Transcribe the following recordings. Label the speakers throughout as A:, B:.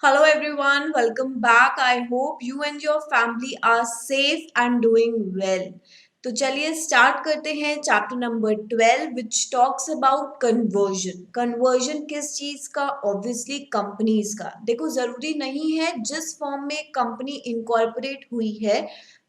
A: Hello everyone, welcome back. I hope you and your family are safe and doing well. तो चलिए start करते हैं chapter number 12 which talks about conversion. Conversion किस चीज का? Obviously companies का। देखो जरूरी नहीं है जिस फॉर्म में कंपनी इनकॉर्पोरेट हुई है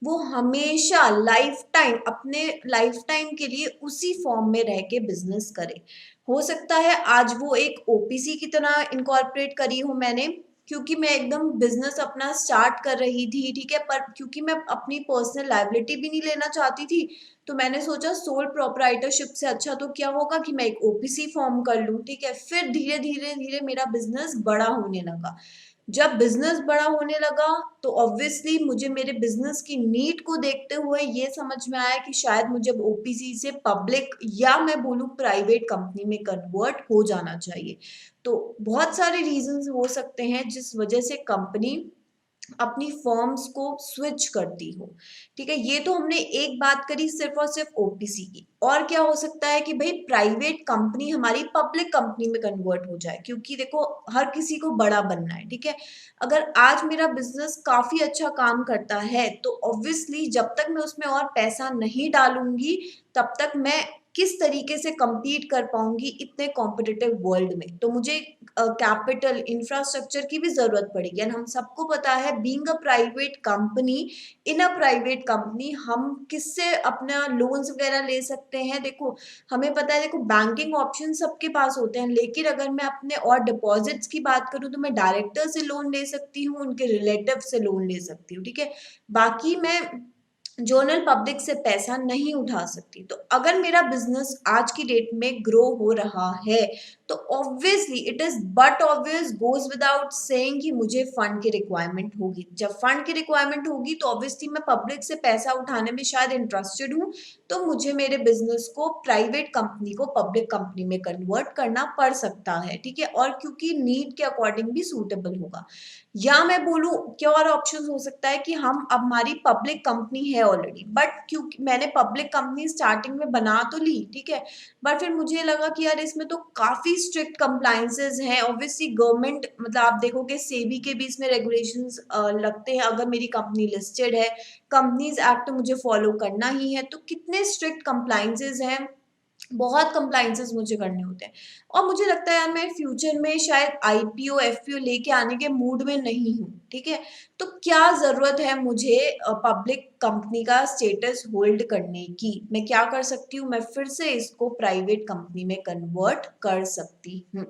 A: वो हमेशा लाइफ टाइम अपने लाइफ टाइम के लिए उसी फॉर्म में रह के बिजनेस करे। हो सकता है आज वो एक ओपीसी की तरह इनकॉर्पोरेट करी हूँ मैंने, क्योंकि मैं एकदम बिजनेस अपना स्टार्ट कर रही थी, ठीक है, पर क्योंकि मैं अपनी पर्सनल लायबिलिटी भी नहीं लेना चाहती थी तो मैंने सोचा सोल प्रोप्राइटरशिप से अच्छा तो क्या होगा कि मैं एक ओपीसी फॉर्म कर लूं, ठीक है। फिर धीरे धीरे धीरे मेरा बिजनेस बड़ा होने लगा। जब बिजनेस बड़ा होने लगा तो ऑब्वियसली मुझे मेरे बिजनेस की नीड को देखते हुए ये समझ में आया कि शायद मुझे ओपीसी से पब्लिक या मैं बोलूं प्राइवेट कंपनी में कन्वर्ट हो जाना चाहिए। तो बहुत सारे रीजंस हो सकते हैं जिस वजह से कंपनी अपनी फॉर्म्स को स्विच करती हो, ठीक है। ये तो हमने एक बात करी सिर्फ और सिर्फ ओपीसी की। और क्या हो सकता है कि भाई प्राइवेट कंपनी हमारी पब्लिक कंपनी में कन्वर्ट हो जाए, क्योंकि देखो हर किसी को बड़ा बनना है, ठीक है। अगर आज मेरा बिजनेस काफी अच्छा काम करता है तो ऑब्वियसली जब तक मैं उसमें और पैसा नहीं डालूंगी तब तक मैं किस तरीके से compete कर पाऊंगी इतने कॉम्पिटिटिव वर्ल्ड में। तो मुझे कैपिटल इंफ्रास्ट्रक्चर की भी जरूरत पड़ेगी। एंड हम सबको पता है being a private company, in a private company हम किससे अपना लोन्स वगैरह ले सकते हैं। देखो हमें पता है, देखो बैंकिंग ऑप्शन सबके पास होते हैं, लेकिन अगर मैं अपने और डिपॉजिट्स की बात करूं तो मैं डायरेक्टर से लोन ले सकती हूँ, उनके रिलेटिव से लोन ले सकती हूँ, ठीक है। बाकी मैं जनरल पब्लिक से पैसा नहीं उठा सकती। तो अगर मेरा बिजनेस आज की डेट में ग्रो हो रहा है तो obviously it is but obvious goes without saying कि मुझे फंड की रिक्वायरमेंट होगी। जब फंड की रिक्वायरमेंट होगी तो ऑब्वियसली मैं पब्लिक से पैसा उठाने में शायद इंटरेस्टेड हूँ, तो मुझे मेरे बिजनेस को प्राइवेट कंपनी को पब्लिक कंपनी में कन्वर्ट करना पड़ सकता है, ठीक है। और क्योंकि नीड के अकॉर्डिंग भी सूटेबल होगा। या मैं बोलूं क्या और ऑप्शन हो सकता है कि हम अब हमारी पब्लिक कंपनी है ऑलरेडी, बट क्योंकि मैंने पब्लिक कंपनी स्टार्टिंग में बना तो ली, ठीक है, बट फिर मुझे लगा कि यार इसमें तो काफी स्ट्रिक्ट कंप्लायंसेस हैं। ऑब्वियसली गवर्नमेंट मतलब आप देखोगे सेबी के भी इसमें रेगुलेशंस लगते हैं। अगर मेरी कंपनी लिस्टेड है, कंपनीज एक्ट मुझे फॉलो करना ही है, तो कितने स्ट्रिक्ट कंप्लायंसेस हैं, बहुत कंप्लाइंसेस मुझे करने होते हैं। और मुझे लगता है यार मैं फ्यूचर में शायद आईपीओ एफपीओ लेके आने के मूड में नहीं हूँ, ठीक है। तो क्या जरूरत है मुझे पब्लिक कंपनी का स्टेटस होल्ड करने की? मैं क्या कर सकती हूँ, मैं फिर से इसको प्राइवेट कंपनी में कन्वर्ट कर सकती हूँ।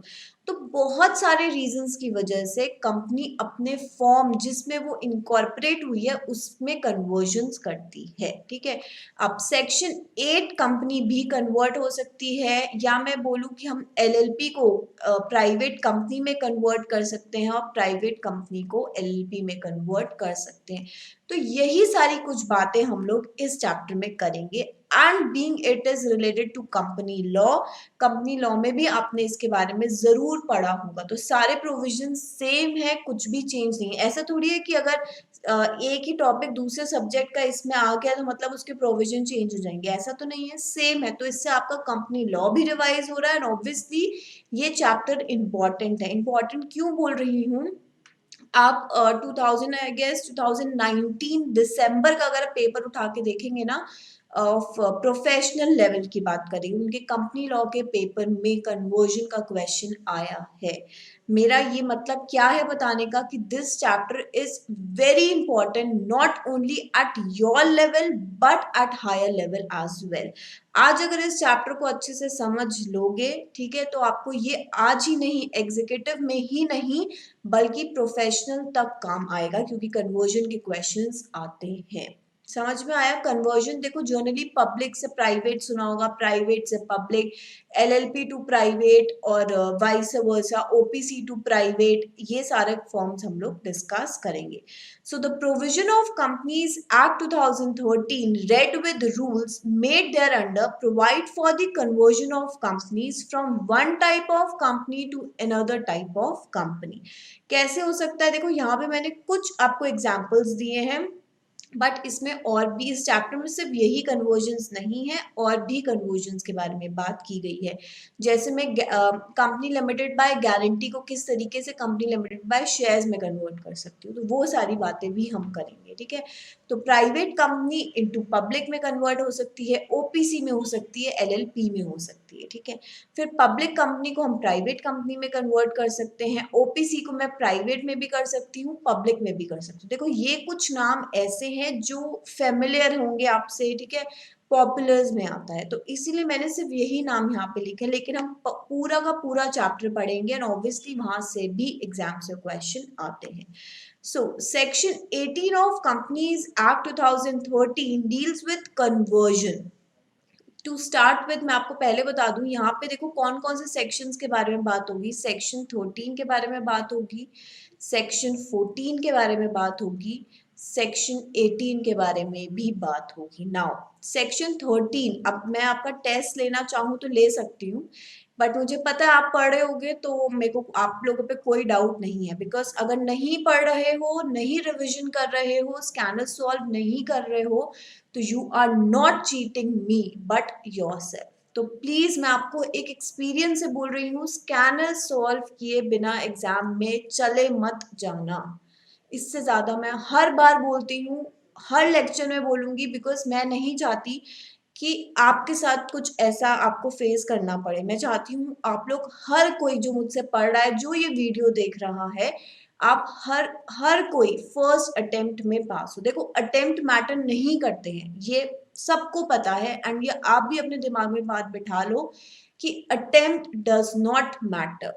A: तो बहुत सारे रीजंस की वजह से कंपनी अपने फॉर्म जिसमें वो इनकॉर्पोरेट हुई है उसमें कन्वर्जन्स करती है, ठीक है। अब सेक्शन 8 कंपनी भी कन्वर्ट हो सकती है, या मैं बोलूं कि हम एलएलपी को प्राइवेट कंपनी में कन्वर्ट कर सकते हैं और प्राइवेट कंपनी को एलएलपी में कन्वर्ट कर सकते हैं। तो यही सारी कुछ बातें हम लोग इस चैप्टर में करेंगे। And being it is related to company law, company law में भी आपने इसके बारे में जरूर पढ़ा होगा। तो सारे प्रोविजन सेम है, कुछ भी चेंज नहीं है। ऐसा थोड़ी है कि अगर एक ही टॉपिक दूसरे सब्जेक्ट का इसमें आ गया तो मतलब उसके प्रोविजन चेंज हो जाएंगे, ऐसा तो नहीं है, सेम है। तो इससे आपका कंपनी लॉ भी रिवाइज हो रहा है। एंड ऑब्वियसली ये चैप्टर इंपॉर्टेंट है। इंपॉर्टेंट क्यों बोल रही हूँ, आप 2000 आई गेस 2019 दिसंबर का अगर पेपर उठा के देखेंगे ना, ऑफ प्रोफेशनल लेवल की बात करें, उनके कंपनी लॉ के पेपर में कन्वर्जन का क्वेश्चन आया है। मेरा ये मतलब क्या है बताने का कि this chapter is very important not only at your level but at higher level as well. आज अगर इस चैप्टर को अच्छे से समझ लोगे, ठीक है, तो आपको ये आज ही नहीं एग्जीक्यूटिव में ही नहीं बल्कि प्रोफेशनल तक काम आएगा, क्योंकि कन्वर्जन के क्वेश्चंस आते हैं। समझ में आया? कन्वर्जन देखो जनरली पब्लिक से प्राइवेट सुना होगा, प्राइवेट से पब्लिक, एलएलपी टू प्राइवेट और vice versa, OPC to private, ये सारे फॉर्म्स हम लोग डिस्कस करेंगे। So the provision of Companies Act 2013 read with rules made thereunder provide for the conversion of companies from one type of company to another type of company। कैसे हो सकता है? देखो यहाँ पे मैंने कुछ आपको एग्जाम्पल्स दिए हैं बट इसमें और भी, इस चैप्टर में सिर्फ यही कन्वर्जन्स नहीं है, और भी कन्वर्जन्स के बारे में बात की गई है। जैसे मैं कंपनी लिमिटेड बाय गारंटी को किस तरीके से कंपनी लिमिटेड बाय शेयर्स में कन्वर्ट कर सकती हूँ, तो वो सारी बातें भी हम करेंगे, ठीक है। तो प्राइवेट कंपनी इनटू पब्लिक में कन्वर्ट हो सकती है, ओपीसी में हो सकती है, एलएलपी में हो सकती है, ठीक है। फिर पब्लिक कंपनी को हम प्राइवेट कंपनी में कन्वर्ट कर सकते हैं, ओपीसी को मैं प्राइवेट में भी कर सकती हूँ, पब्लिक में भी कर सकती हूँ। देखो ये कुछ नाम ऐसे हैं जो फेमिलियर होंगे आपसे, ठीक है, पॉपुलर्स में आता है, तो इसीलिए मैंने सिर्फ यही नाम यहाँ पे लिखे, लेकिन हम पूरा का पूरा चैप्टर पढ़ेंगे एंड ऑब्वियसली वहां से भी एग्जाम से क्वेश्चन आते हैं। So, Section 18 of Companies Act 2013 deals with conversion. To start with मैं आपको पहले बता दूं, यहाँ पे देखो कौन कौन से सेक्शंस के बारे में बात होगी। सेक्शन 13 के बारे में बात होगी, सेक्शन 14 के बारे में बात होगी, सेक्शन 18 के बारे में भी बात होगी। नाउ सेक्शन 13, अब मैं आपका टेस्ट लेना चाहूँ तो ले सकती हूँ, बट मुझे पता है आप पढ़ रहे होगे, तो मेरे को आप लोगों पे कोई डाउट नहीं है, बिकॉज अगर नहीं पढ़ रहे हो, नहीं रिविजन कर रहे हो, स्कैनर सॉल्व नहीं कर रहे हो, तो you are not cheating me but yourself. तो प्लीज मैं आपको एक एक्सपीरियंस से बोल रही हूँ, स्कैनर सॉल्व किए बिना एग्जाम में चले मत जाना। इससे ज्यादा मैं हर बार बोलती हूँ, हर लेक्चर में बोलूंगी, बिकॉज मैं नहीं चाहती कि आपके साथ कुछ ऐसा आपको फेस करना पड़े। मैं चाहती हूँ आप लोग, हर कोई जो मुझसे पढ़ रहा है, जो ये वीडियो देख रहा है, आप हर हर कोई फर्स्ट अटेम्प्ट में पास हो। देखो अटेम्प्ट मैटर नहीं करते हैं, ये सबको पता है, एंड ये आप भी अपने दिमाग में बात बिठा लो कि attempt does not matter,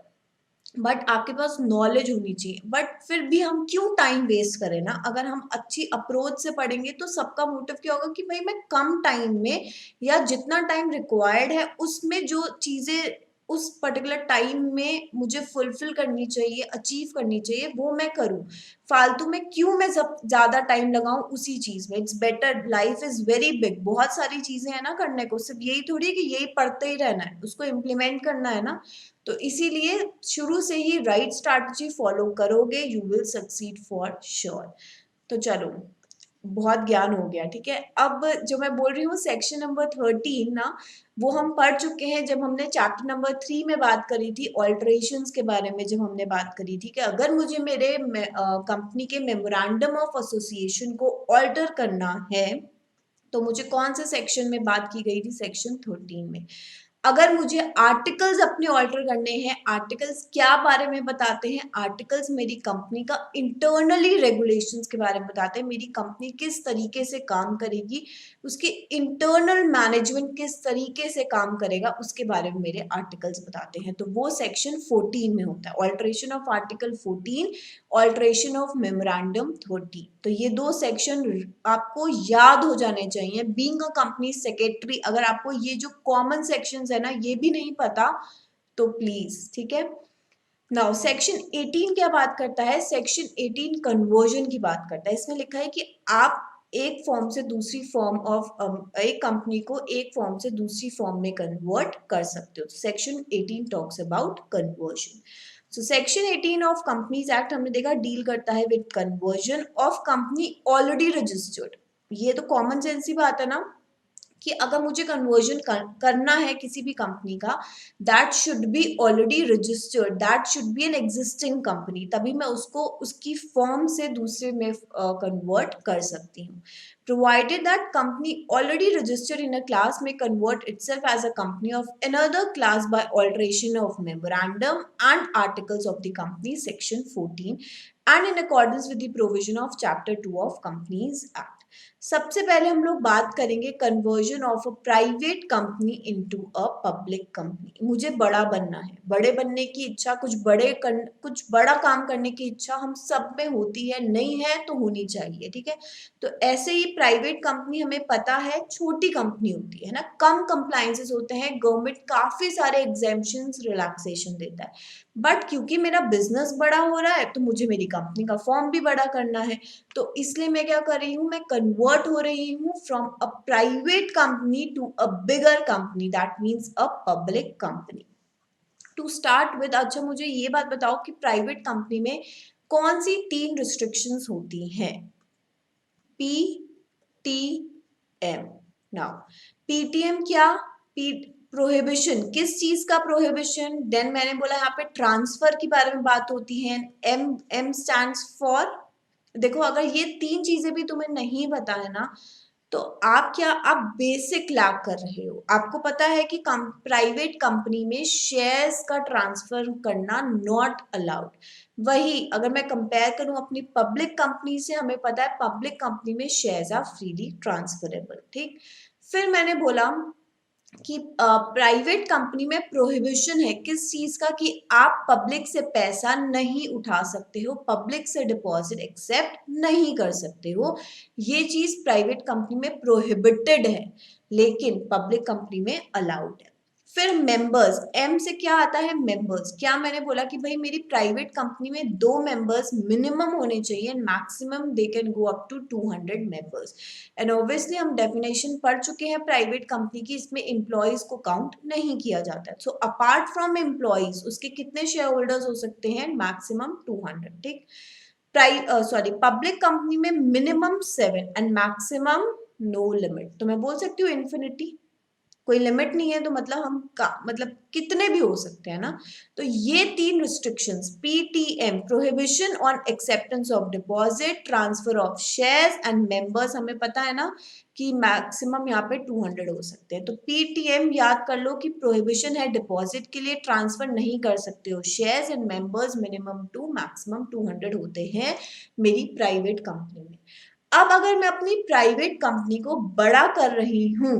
A: but आपके पास नॉलेज होनी चाहिए। बट फिर भी हम क्यों टाइम वेस्ट करें ना, अगर हम अच्छी अप्रोच से पढ़ेंगे तो सबका मोटिव क्या होगा कि भाई मैं कम टाइम में, या जितना टाइम रिक्वायर्ड है उसमें जो चीजें उस पर्टिकुलर टाइम में मुझे फुलफिल करनी चाहिए, अचीव करनी चाहिए, वो मैं करूं। फालतू में क्यों मैं सब ज्यादा टाइम लगाऊं उसी चीज में। It's better, life is very big, बहुत सारी चीजें हैं ना करने को, सिर्फ यही थोड़ी कि यही पढ़ते ही रहना है, उसको इम्प्लीमेंट करना है ना। तो इसीलिए शुरू से ही राइट स्ट्रैटेजी फॉलो करोगे, you will succeed for sure. तो चलो, बहुत ज्ञान हो गया, ठीक है। अब जो मैं बोल रही हूँ सेक्शन नंबर 13 ना, वो हम पढ़ चुके हैं जब हमने चैप्टर नंबर 3 में बात करी थी, ऑल्टरेशंस के बारे में जब हमने बात करी थी कि अगर मुझे मेरे कंपनी के मेमोरेंडम ऑफ एसोसिएशन को ऑल्टर करना है, तो मुझे कौन से सेक्शन में बात की गई थी, सेक्शन 13 में। अगर मुझे आर्टिकल्स अपने ऑल्टर करने हैं, आर्टिकल्स क्या बारे में बताते हैं, आर्टिकल्स मेरी कंपनी का इंटरनली रेगुलेशंस के बारे में बताते हैं, मेरी कंपनी किस तरीके से काम करेगी, उसकी इंटरनल मैनेजमेंट किस तरीके से काम करेगा, उसके बारे में मेरे आर्टिकल्स बताते हैं। तो वो सेक्शन 14 में होता है, alteration of article 14, alteration of memorandum 30। तो ये दो सेक्शन आपको याद हो जाने चाहिए। बीइंग अ कंपनी सेक्रेटरी, अगर आपको ये जो कॉमन सेक्शंस है ना ये भी नहीं पता, तो प्लीज, ठीक है। नाउ सेक्शन 18 क्या बात करता है, सेक्शन 18 कन्वर्जन की बात करता है। इसमें लिखा है कि आप एक फॉर्म से दूसरी फॉर्म ऑफ एक कंपनी को एक फॉर्म से दूसरी फॉर्म में कन्वर्ट कर सकते हो। Section 18 talks about conversion. So section 18 of companies act हमने देखा डील करता है with conversion of company already registered. ये तो कॉमन सेंस ही बात है ना, कि अगर मुझे कन्वर्जन करना है किसी भी कंपनी का, that should be already registered, that should be an existing company, तभी मैं उसको उसकी फॉर्म से दूसरे में कन्वर्ट कर सकती हूँ। Provided that company already registered in a class में convert itself as a company of another class by alteration of memorandum and articles of the company section 14 and in accordance with the provision of chapter 2 of companies act. सबसे पहले हम लोग बात करेंगे conversion of a private company into a public company. मुझे बड़ा बनना है, बड़े बनने की इच्छा, कुछ बड़ा काम करने की इच्छा हम सब में होती है, नहीं है तो होनी चाहिए, ठीक है। तो ऐसे ही प्राइवेट कंपनी हमें पता है छोटी कंपनी होती है ना, कम कंप्लायंसेस होते हैं, गवर्नमेंट काफी सारे एग्जेम्पशंस रिलैक्सेशन देता है। बट क्योंकि मेरा बिजनेस बड़ा हो रहा है तो मुझे मेरी कंपनी का फॉर्म भी बड़ा करना है, तो इसलिए मैं क्या कर रही हूँ, मैं कन्वर्ट हो रही हूँ from a private company to a bigger company, that means a public company. To start with, अच्छा मुझे ये बात बताओ कि प्राइवेट कंपनी में कौन सी 3 रिस्ट्रिक्शंस होती हैं। PTM। नाउ PTM क्या, प्रोहिबिशन, किस चीज का प्रोहिबिशन। देन मैंने बोला यहाँ पे ट्रांसफर के बारे में बात होती है। M स्टैंड्स फॉर, देखो अगर ये तीन चीजें भी तुम्हें नहीं पता है ना, तो आप बेसिक लैग कर रहे हो। आपको पता है कि प्राइवेट कंपनी में शेयर्स का ट्रांसफर करना नॉट अलाउड। वही अगर मैं कंपेयर करूं अपनी पब्लिक कंपनी से, हमें पता है पब्लिक कंपनी में शेयर्स आर फ्रीली ट्रांसफरेबल। ठीक, फिर मैंने बोला कि प्राइवेट कंपनी में प्रोहिबिशन है किस चीज का, कि आप पब्लिक से पैसा नहीं उठा सकते हो, पब्लिक से डिपॉजिट एक्सेप्ट नहीं कर सकते हो। ये चीज प्राइवेट कंपनी में प्रोहिबिटेड है, लेकिन पब्लिक कंपनी में अलाउड है। फिर मेंबर्स, एम से क्या आता है, मेंबर्स। क्या मैंने बोला कि भाई मेरी प्राइवेट कंपनी में 2 मेंबर्स मिनिमम होने चाहिए, maximum they can go up to 200 members. And obviously हम डेफिनेशन पढ़ चुके हैं प्राइवेट कंपनी की, इसमें एम्प्लॉयज को काउंट नहीं किया जाता है। सो अपार्ट फ्रॉम एम्प्लॉयज उसके कितने शेयर होल्डर्स हो सकते हैं, मैक्सिमम 200। ठीक, पब्लिक कंपनी में minimum 7 and maximum no limit. तो मैं बोल सकती हूँ इन्फिनिटी, कोई लिमिट नहीं है, तो मतलब मतलब कितने भी हो सकते हैं ना। तो ये 3 restrictions, PTM prohibition on acceptance of deposit, transfer of shares and members, हमें पता है ना कि मैक्सिमम यहाँ पे 200 हो सकते हैं। तो PTM याद कर लो कि प्रोहिबिशन है डिपॉजिट के लिए, ट्रांसफर नहीं कर सकते हो shares, and members minimum 2 maximum 200 होते हैं मेरी प्राइवेट कंपनी में। अब अगर मैं अपनी प्राइवेट कंपनी को बड़ा कर रही हूं,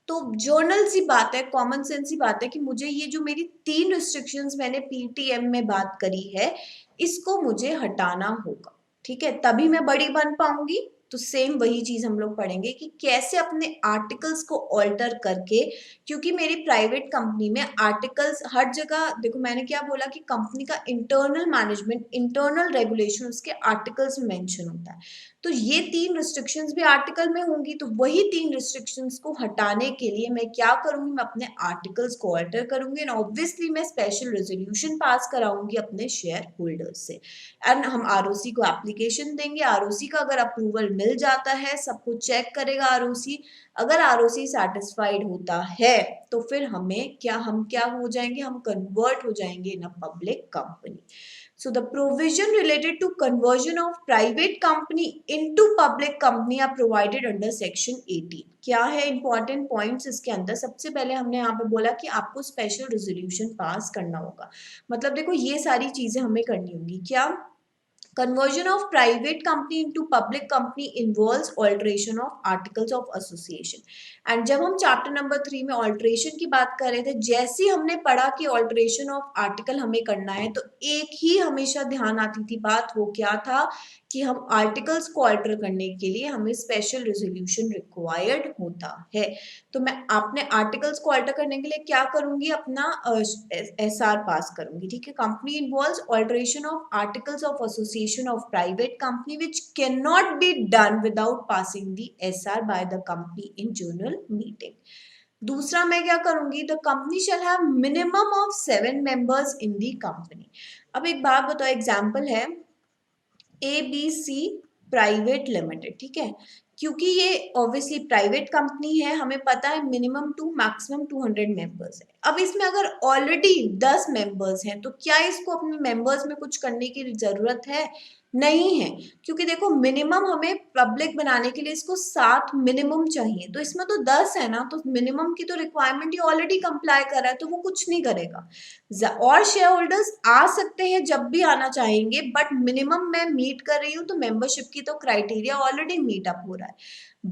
A: तो जर्नल सी बात है, कॉमन सेंस सी बात है कि मुझे ये जो मेरी 3 रिस्ट्रिक्शंस मैंने PTM में बात करी है, इसको मुझे हटाना होगा। ठीक है, तभी मैं बड़ी बन पाऊंगी। तो सेम वही चीज हम लोग पढ़ेंगे कि कैसे अपने आर्टिकल्स को ऑल्टर करके, क्योंकि मेरी प्राइवेट कंपनी में आर्टिकल्स हर जगह, देखो मैंने क्या बोला कि कंपनी का इंटरनल मैनेजमेंट, इंटरनल रेगुलेशन उसके आर्टिकल्स में मेंशन होता है। तो ये 3 रिस्ट्रिक्शंस भी आर्टिकल में होंगी, तो वही 3 रिस्ट्रिक्शंस को हटाने के लिए मैं क्या करूंगी, मैं अपने आर्टिकल्स को ऑल्टर करूंगी, एंड ऑब्वियसली मैं स्पेशल रेजोल्यूशन पास कराऊंगी अपने शेयर होल्डर्स से, एंड हम ROC को एप्लीकेशन देंगे। ROC का अगर अप्रूवल मिल जाता है, सब कुछ चेक करेगा ROC, अगर ROC सेटिस्फाइड होता है, तो फिर हम क्या हो जाएंगे, हम कन्वर्ट हो जाएंगे in a public company. So the provision related to conversion of private company into public company are provided under section 18। क्या है इंपॉर्टेंट पॉइंट्स इसके अंदर, सबसे पहले हमने यहाँ पे बोला कि आपको स्पेशल रेजोल्यूशन पास करना होगा। मतलब देखो ये सारी चीजें हमें करनी होंगी। क्या, conversion of private company into public company involves alteration of articles of association। And जब हम चैप्टर नंबर 3 में ऑल्ट्रेशन की बात कर रहे थे, जैसे ही हमने पढ़ा कि ऑल्ट्रेशन ऑफ आर्टिकल हमें करना है, तो एक ही हमेशा ध्यान आती थी बात, वो क्या था कि हम आर्टिकल्स को ऑल्टर करने के लिए हमें स्पेशल रेजोल्यूशन रिक्वायर्ड होता है। तो मैं अपने आर्टिकल्स को ऑल्टर करने के लिए क्या करूंगी, अपना SR पास करूंगी। ठीक है, company involves alteration of articles of association of private company which can not be done without passing the SR bye the company in general meeting. दूसरा मैं क्या करूंगी, the company shall have minimum of 7 members in the company. अब एक बात बताओ, example है ABC private limited. ठीक है, क्योंकि ये ऑब्वियसली प्राइवेट कंपनी है, हमें पता है मिनिमम 2 मैक्सिमम 200 मेंबर्स है। अब इसमें अगर ऑलरेडी 10 मेंबर्स हैं, तो क्या इसको अपने मेंबर्स में कुछ करने की जरूरत है, नहीं है। क्योंकि देखो मिनिमम हमें पब्लिक बनाने के लिए इसको 7 मिनिमम चाहिए, तो इसमें तो 10 है ना, तो मिनिमम की तो रिक्वायरमेंट ये ऑलरेडी कंप्लाई कर रहा है, तो वो कुछ नहीं करेगा। और शेयर होल्डर्स आ सकते हैं जब भी आना चाहेंगे, बट मिनिमम मैं मीट कर रही हूँ, तो मेंबरशिप की तो क्राइटेरिया ऑलरेडी मीट अप हो रहा है।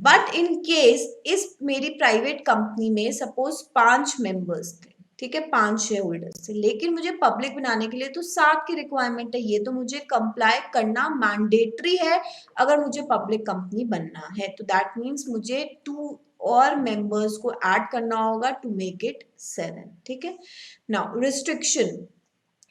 A: बट इन केस इस मेरी प्राइवेट कंपनी में सपोज 5 मेंबर्स थे, ठीक है, 5 शेयर होल्डर्स थे, लेकिन मुझे पब्लिक बनाने के लिए तो 7 की रिक्वायरमेंट है, ये तो मुझे कंप्लाई करना मैंडेटरी है अगर मुझे पब्लिक कंपनी बनना है। तो दैट मीन्स मुझे 2 और मेंबर्स को ऐड करना होगा टू मेक इट 7। ठीक है, नाउ रिस्ट्रिक्शन,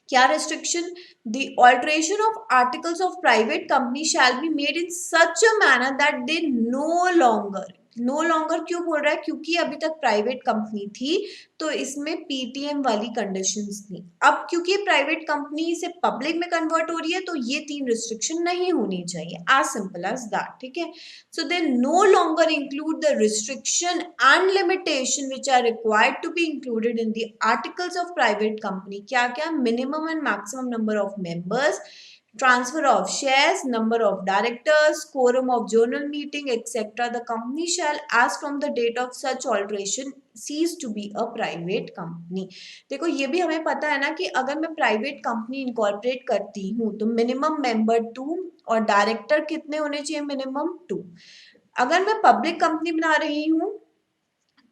A: क्या restriction, the alteration of articles of private company shall be made in such a manner that they no longer, no longer क्यों बोल रहा है? क्योंकि अभी तक प्राइवेट कंपनी थी तो इसमें पीटीएम वाली कंडीशंस थी। अब क्योंकि प्राइवेट कंपनी से पब्लिक में कन्वर्ट हो रही है तो ये 3 रिस्ट्रिक्शन नहीं होनी चाहिए, एज सिंपल एज दैट, ठीक है। So they no longer include the restriction and limitation which are required to be included in the articles of private company. क्या क्या? Minimum and maximum number of members, transfer of shares, number of directors, quorum of journal meeting, etc. The company shall, as from the date of such alteration, cease to be a private company. देखो ये भी हमें पता है ना कि अगर मैं प्राइवेट कंपनी इनकॉर्पोरेट करती हूँ तो मिनिमम मेंबर 2 और डायरेक्टर कितने होने चाहिए? मिनिमम 2। अगर मैं पब्लिक कंपनी बना रही हूँ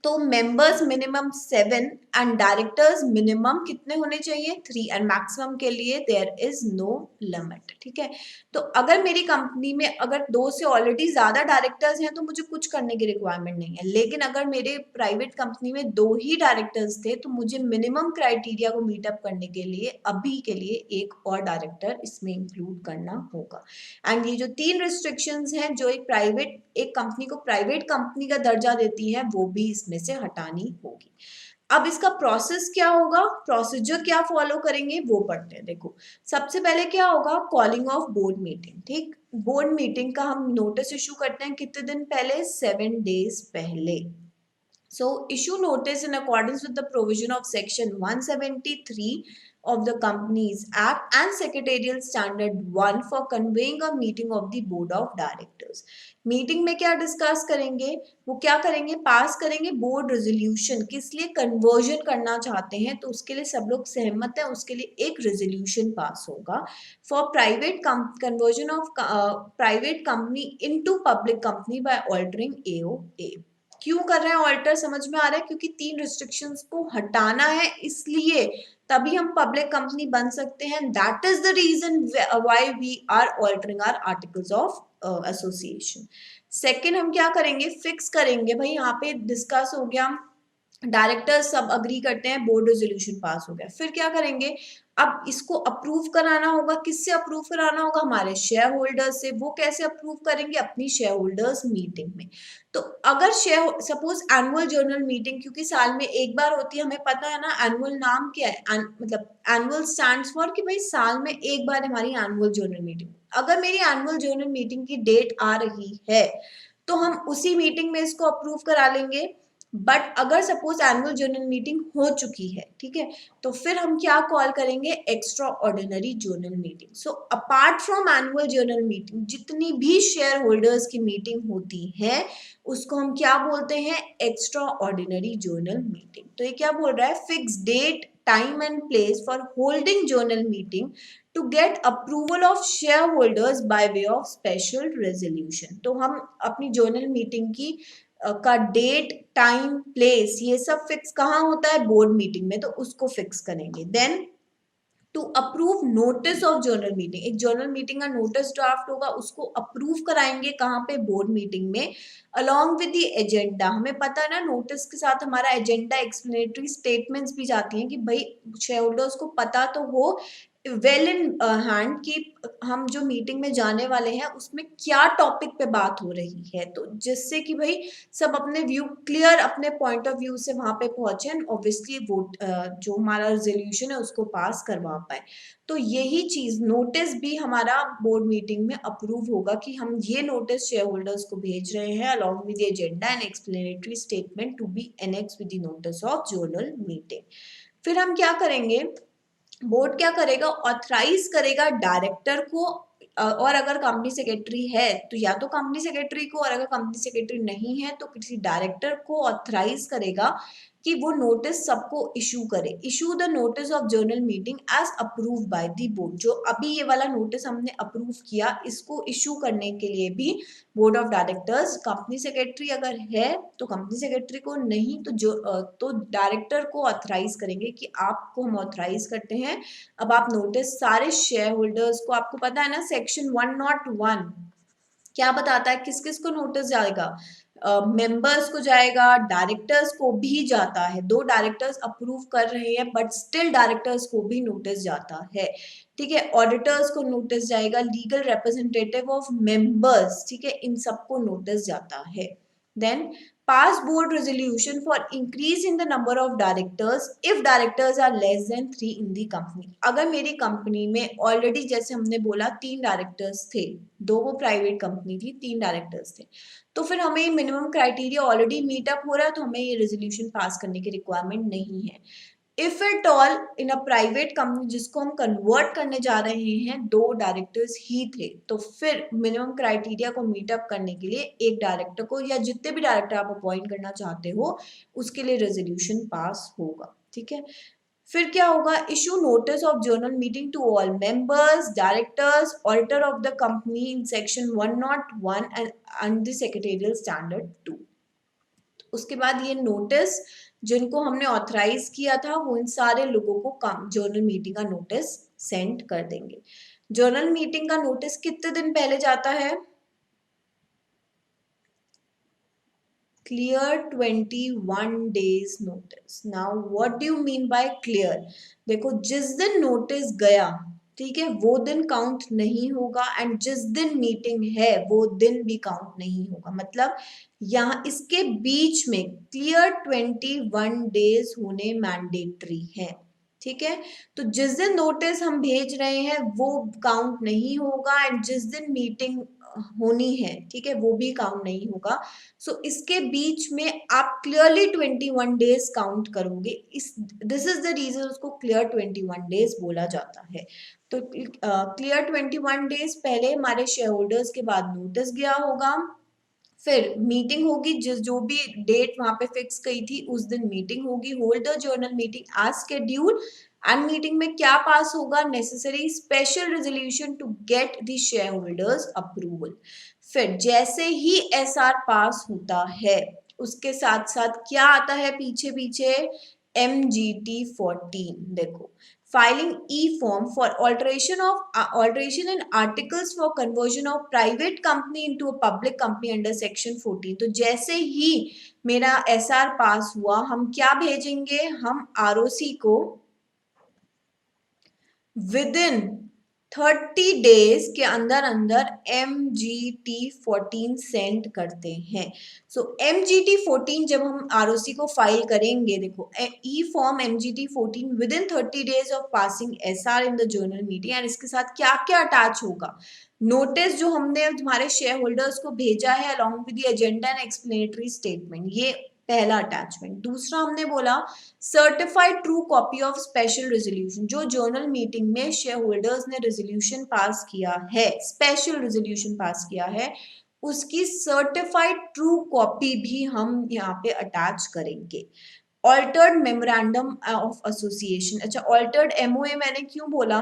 A: तो members minimum 7 and directors minimum कितने होने चाहिए? 3 एंड मैक्सिमम के लिए देयर इज नो लिमिट, ठीक है। तो अगर मेरी कंपनी में अगर 2 से ऑलरेडी ज्यादा डायरेक्टर्स हैं तो मुझे कुछ करने की रिक्वायरमेंट नहीं है, लेकिन अगर मेरे प्राइवेट कंपनी में 2 ही डायरेक्टर्स थे तो मुझे मिनिमम क्राइटेरिया को मीटअप करने के लिए अभी के लिए एक और डायरेक्टर इसमें इंक्लूड करना होगा। एंड ये जो 3 रिस्ट्रिक्शंस हैं जो एक कंपनी को प्राइवेट कंपनी का दर्जा देती है वो भी इसमें से हटानी होगी। अब इसका प्रोसेस क्या होगा, प्रोसीजर क्या फॉलो करेंगे वो पढ़ते हैं। देखो सबसे पहले क्या होगा? कॉलिंग ऑफ बोर्ड मीटिंग, ठीक। बोर्ड मीटिंग का हम नोटिस इशू करते हैं कितने दिन पहले? 7 डेज पहले। So issue notice in accordance with the provision of section 173 of the Companies Act and Secretarial Standard 1 for conveying a meeting of the Board of Directors. Meeting में क्या डिस्कस करेंगे? वो क्या करेंगे? पास करेंगे बोर्ड रेजोल्यूशन। किस लिए? कन्वर्जन करना चाहते हैं तो उसके लिए सब लोग सहमत हैं, उसके लिए एक रेजोल्यूशन पास होगा for private conversion of private company into public company by altering AOA. क्यों कर रहे हैं ऑल्टर? समझ में आ रहा है? क्योंकि 3 रिस्ट्रिक्शंस को हटाना है, इसलिए तभी हम पब्लिक कंपनी बन सकते हैं। That is the reason why we are altering our articles of association. Second हम क्या करेंगे? फिक्स करेंगे। भाई यहाँ पे डिस्कस हो गया, डायरेक्टर्स सब अग्री करते हैं, बोर्ड रेजोल्यूशन पास हो गया। फिर क्या करेंगे? अब इसको अप्रूव कराना होगा। किससे अप्रूव कराना होगा? हमारे शेयर होल्डर्स से। वो कैसे अप्रूव करेंगे? अपनी शेयर होल्डर्स मीटिंग में। तो अगर share suppose annual journal meeting, क्योंकि साल में एक बार होती है, हमें पता है ना एनुअल नाम क्या है, मतलब एनुअल स्टैंड्स फॉर कि भाई साल में एक बार हमारी एनुअल जर्नल मीटिंग। अगर मेरी एनुअल जर्नल मीटिंग की डेट आ रही है तो हम उसी मीटिंग में इसको अप्रूव करा लेंगे। बट अगर सपोज एनुअल जर्नल मीटिंग हो चुकी है, ठीक है, तो फिर हम क्या कॉल करेंगे? Extra ordinary general meeting. So apart from annual journal meeting जितनी भी शेयर होल्डर्स की मीटिंग होती है उसको हम क्या बोलते हैं? Extraordinary general meeting. तो ये क्या बोल रहा है? Fix date, time and place for holding general meeting to get approval of shareholders by way of special resolution. तो हम अपनी जर्नल मीटिंग की का डेट, टाइम, प्लेस ये सब फिक्स कहाँ होता है? बोर्ड मीटिंग में। तो उसको फिक्स करेंगे। Then to approve notice of general meeting, एक जर्नल मीटिंग का नोटिस ड्राफ्ट होगा उसको अप्रूव कराएंगे कहाँ पे? बोर्ड मीटिंग में। अलॉन्ग विद द एजेंडा, हमें पता है ना नोटिस के साथ हमारा एजेंडा, एक्सप्लेनेटरी स्टेटमेंट्स भी जाती हैं कि भाई शेयर होल्डर्स को पता तो हो वेल इन हैंड कि हम जो मीटिंग में जाने वाले हैं उसमें क्या टॉपिक पे बात हो रही है, तो जिससे कि भाई सब अपने व्यू क्लियर, अपने पॉइंट ऑफ व्यू से वहां पे पहुंचे एंड ऑब्वियसली वोट जो हमारा रेजोल्यूशन है उसको पास करवा पाए। तो यही चीज नोटिस भी हमारा बोर्ड मीटिंग में अप्रूव होगा कि हम ये नोटिस शेयर होल्डर्स को भेज रहे हैं along with the agenda and explanatory statement to be annex with the notice of general meeting. फिर हम क्या करेंगे? बोर्ड क्या करेगा? ऑथराइज करेगा डायरेक्टर को, और अगर कंपनी सेक्रेटरी है तो या तो कंपनी सेक्रेटरी को, और अगर कंपनी सेक्रेटरी नहीं है तो किसी डायरेक्टर को ऑथराइज करेगा कि वो नोटिस सबको इशू करे। Issue the notice of general meeting as approve by the board. जो अभी ये वाला नोटिस हमने अप्रूव किया इसको इशू करने के लिए भी board of directors, company secretary अगर है तो कंपनी सेक्रेटरी को, नहीं तो जो तो डायरेक्टर को ऑथराइज करेंगे कि आपको हम ऑथराइज करते हैं। अब आप नोटिस सारे शेयर होल्डर्स को, आपको पता है ना सेक्शन 101 क्या बताता है, किस किस को नोटिस जाएगा? मेंबर्स को जाएगा, डायरेक्टर्स को भी जाता है। 2 डायरेक्टर्स अप्रूव कर रहे हैं बट स्टिल डायरेक्टर्स को भी नोटिस जाता है, ठीक है। ऑडिटर्स को नोटिस जाएगा, लीगल रिप्रेजेंटेटिव ऑफ मेंबर्स, ठीक है, इन सबको नोटिस जाता है। Then pass board resolution for increase in the number of directors if directors are less than 3 in the company. अगर मेरी कंपनी में ऑलरेडी जैसे हमने बोला 3 डायरेक्टर्स थे, 2 वो प्राइवेट कंपनी थी, 3 डायरेक्टर्स थे, तो फिर हमें मिनिमम क्राइटेरिया ऑलरेडी मीटअप हो रहा है, तो हमें ये रेजोल्यूशन पास करने की रिक्वायरमेंट नहीं है. If at all in a private company जिसको हम कन्वर्ट करने जा रहे हैं 2 डायरेक्टर्स ही थे, तो फिर मिनिमम क्राइटेरिया को मीटअप करने के लिए एक डायरेक्टर को या जितने भी डायरेक्टर आप अपॉइंट करना चाहते हो उसके लिए रेजोल्यूशन पास होगा. ठीक है. फिर क्या होगा? Issue notice of general meeting to all members, directors, auditor of the company in section 101 and the secretarial standard 2. उसके बाद ये नोटिस जिनको हमने ऑथराइज किया था वो इन सारे लोगों को जर्नल मीटिंग का नोटिस सेंड कर देंगे. जर्नल मीटिंग का नोटिस कितने दिन पहले जाता है? Clear 21 days notice. Now what do you mean by clear? देखो, जिस दिन नोटिस गया, ठीक है, वो दिन काउंट नहीं होगा, एंड जिस दिन मीटिंग है वो दिन भी काउंट नहीं होगा. मतलब यहाँ इसके बीच में क्लियर 21 days होने मैंडेटरी है. ठीक है. तो जिस दिन नोटिस हम भेज रहे हैं वो काउंट नहीं होगा, एंड जिस दिन मीटिंग होनी है, ठीक है, वो भी काउंट नहीं होगा. सो इसके बीच में आप क्लियरली 21 days काउंट करोगे. दिस इज द रीजन उसको क्लियर 21 days बोला जाता है. तो क्लियर 21 days पहले हमारे शेयर होल्डर्स के बाद नोटिस गया होगा, फिर मीटिंग होगी, जो भी डेट वहां पे फिक्स गई थी उस दिन मीटिंग होगी, hold the general meeting as schedule, and meeting में क्या पास होगा? Necessary special resolution to get the shareholders approval. फिर जैसे ही एसआर पास होता है उसके साथ साथ क्या आता है पीछे पीछे? MGT 14. देखो, filing e-form for alteration in articles for conversion of private company into a public company under section 14. तो जैसे ही मेरा SR पास हुआ हम क्या भेजेंगे? हम ROC को विदिन 30 days के अंदर अंदर MGT 14 सेंड करते हैं. सो MGT 14 जब हम ROC को फाइल करेंगे, देखो, e form MGT 14 within 30 days of passing SR in the general meeting, and इसके साथ क्या क्या अटैच होगा? नोटिस जो हमने हमारे शेयर होल्डर्स को भेजा है along with the agenda and explanatory statement, ये पहला अटैचमेंट. दूसरा हमने बोला certified true copy of special resolution. जो जर्नल मीटिंग में शेयर होल्डर्स ने रेजोल्यूशन पास किया है, स्पेशल रेजोल्यूशन पास किया है, उसकी सर्टिफाइड ट्रू कॉपी भी हम यहाँ पे अटैच करेंगे. Altered memorandum of association. अच्छा, ऑल्टर्ड MOA मैंने क्यों बोला?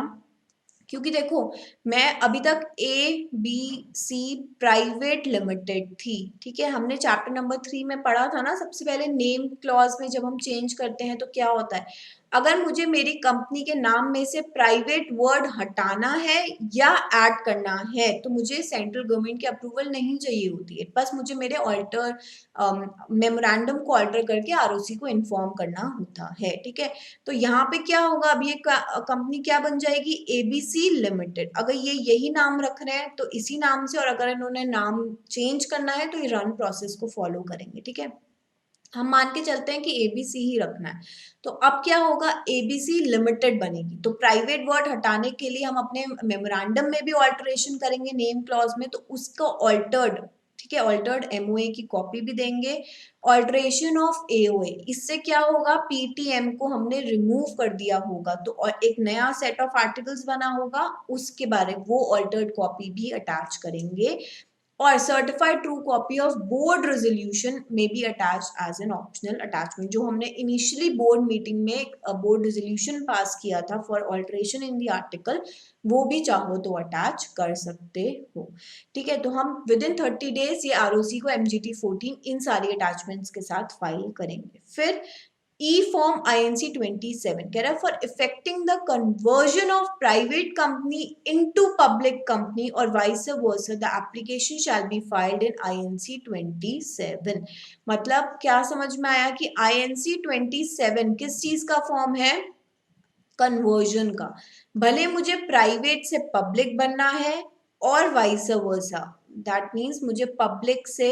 A: क्योंकि देखो, मैं अभी तक ABC प्राइवेट लिमिटेड थी, ठीक है, हमने चैप्टर नंबर 3 में पढ़ा था ना, सबसे पहले नेम क्लॉज में जब हम चेंज करते हैं तो क्या होता है? अगर मुझे मेरी कंपनी के नाम में से प्राइवेट वर्ड हटाना है या ऐड करना है तो मुझे सेंट्रल गवर्नमेंट की अप्रूवल नहीं चाहिए होती है, बस मुझे मेरे ऑल्टर मेमोरेंडम को ऑल्टर करके ROC को इन्फॉर्म करना होता है. ठीक है. तो यहाँ पे क्या होगा? अभी एक कंपनी क्या बन जाएगी? ABC limited. अगर ये यही नाम रख रहे हैं तो इसी नाम से, और अगर इन्होंने नाम चेंज करना है तो ये रन प्रोसेस को फॉलो करेंगे. ठीक है. हम मान के चलते हैं कि ABC ही रखना है, तो अब क्या होगा? ABC लिमिटेड बनेगी. तो प्राइवेट वर्ड हटाने के लिए हम अपने मेमोरेंडम में भी ऑल्टरेशन करेंगे नेम क्लॉज में, तो उसको ऑल्टर्ड, ठीक है, ऑल्टर्ड MOA की कॉपी भी देंगे. ऑल्टरेशन ऑफ AOA, इससे क्या होगा? PTM को हमने रिमूव कर दिया होगा तो एक नया सेट ऑफ आर्टिकल्स बना होगा, उसके बारे में वो ऑल्टर्ड कॉपी भी अटैच करेंगे. और certified true copy of board resolution में बी attach as an optional attachment. जो हमने इनिशियली बोर्ड मीटिंग में बोर्ड रेजोल्यूशन पास किया था for alteration in the article, वो भी चाहो तो अटैच कर सकते हो. ठीक है. तो हम विद इन 30 days ये ROC को MGT 14 इन सारी अटैचमेंट्स के साथ फाइल करेंगे. फिर E-form INC 27 कह रहा है for effecting the conversion of private company into public company और vice versa the application shall be filed in INC 27. मतलब क्या समझ में आया कि INC 27 किस चीज का फॉर्म है? कन्वर्जन का. भले मुझे प्राइवेट से पब्लिक बनना है और वाइस वर्सा, दैट मीन्स मुझे पब्लिक से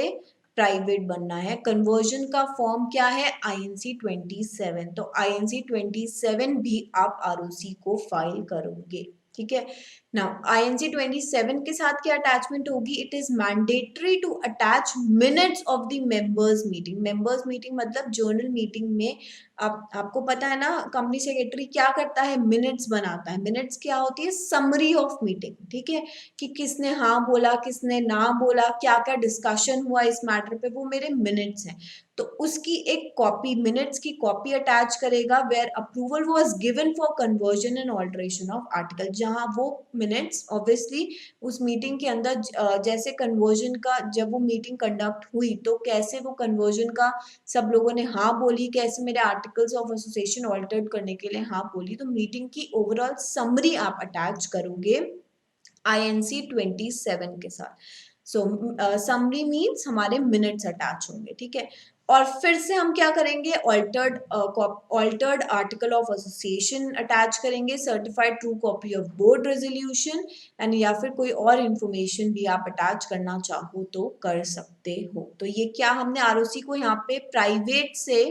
A: प्राइवेट बनना है। कन्वर्जन का फॉर्म क्या है? INC 27। तो INC 27 भी आप ROC को फाइल करोगे, ठीक है। नाउ INC 27 के साथ क्या अटैचमेंट होगी? It is mandatory to attach minutes of the members meeting. Members meeting मतलब जर्नल मीटिंग में आपको पता है ना, कंपनी सेक्रेटरी क्या करता है? मिनट्स बनाता है। मिनट्स क्या होती है? समरी ऑफ मीटिंग, ठीक है, कि किसने हाँ बोला, किसने ना बोला, क्या क्या डिस्कशन हुआ इस मैटर पे, वो मेरे मिनट्स हैं। तो उसकी एक कॉपी, मिनट्स की कॉपी अटैच करेगा where approval was given for conversion and alteration of article. जहां वो मिनट्स ऑब्वियसली उस मीटिंग के अंदर जैसे कन्वर्जन का जब वो मीटिंग कंडक्ट हुई तो कैसे वो कन्वर्जन का सब लोगों ने हाँ बोली, कैसे मेरे आर्टिकल्स ऑफ एसोसिएशन ऑल्टर्ड करने के लिए हाँ बोली, तो मीटिंग की ओवरऑल समरी आप अटैच करोगे INC 27 के साथ। सो समरी मीन्स हमारे मिनट्स अटैच होंगे, ठीक है। और फिर से हम क्या करेंगे? Altered article of association attach करेंगे, certified true copy of board resolution and या फिर कोई और इंफॉर्मेशन भी आप अटैच करना चाहो तो कर सकते हो। तो ये क्या हमने ROC को यहाँ पे प्राइवेट से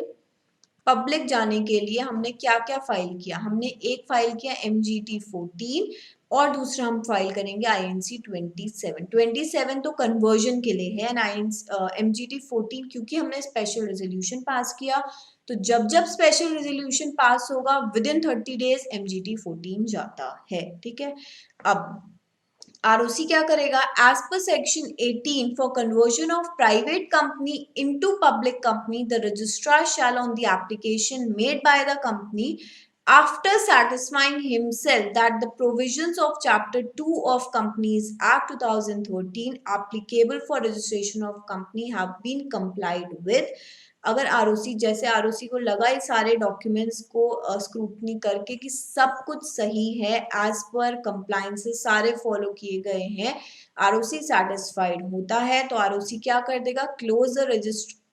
A: पब्लिक जाने के लिए हमने क्या क्या फाइल किया? हमने एक फाइल किया MGT 14 और दूसरा हम फाइल करेंगे INC 27। 27 तो कन्वर्जन के लिए है एंड MGT 14 क्योंकि हमने स्पेशल रेजोल्यूशन पास किया, तो जब जब स्पेशल रेजोल्यूशन पास होगा विद इन 30 डेज MGT 14 जाता है, ठीक है। अब ROC क्या करेगा? As per section 18 for conversion of private company into public company the registrar shall on the application made by the company after satisfying himself that the provisions of chapter 2 of Companies Act 2013 applicable for registration of company have been complied with। अगर ROC जैसे ROC को लगा ये सारे documents को scrutiny करके कि सब कुछ सही है, एज पर कंप्लायंसेस सारे फॉलो किए गए हैं, ROC सेटिस्फाइड होता है, तो ROC क्या कर देगा?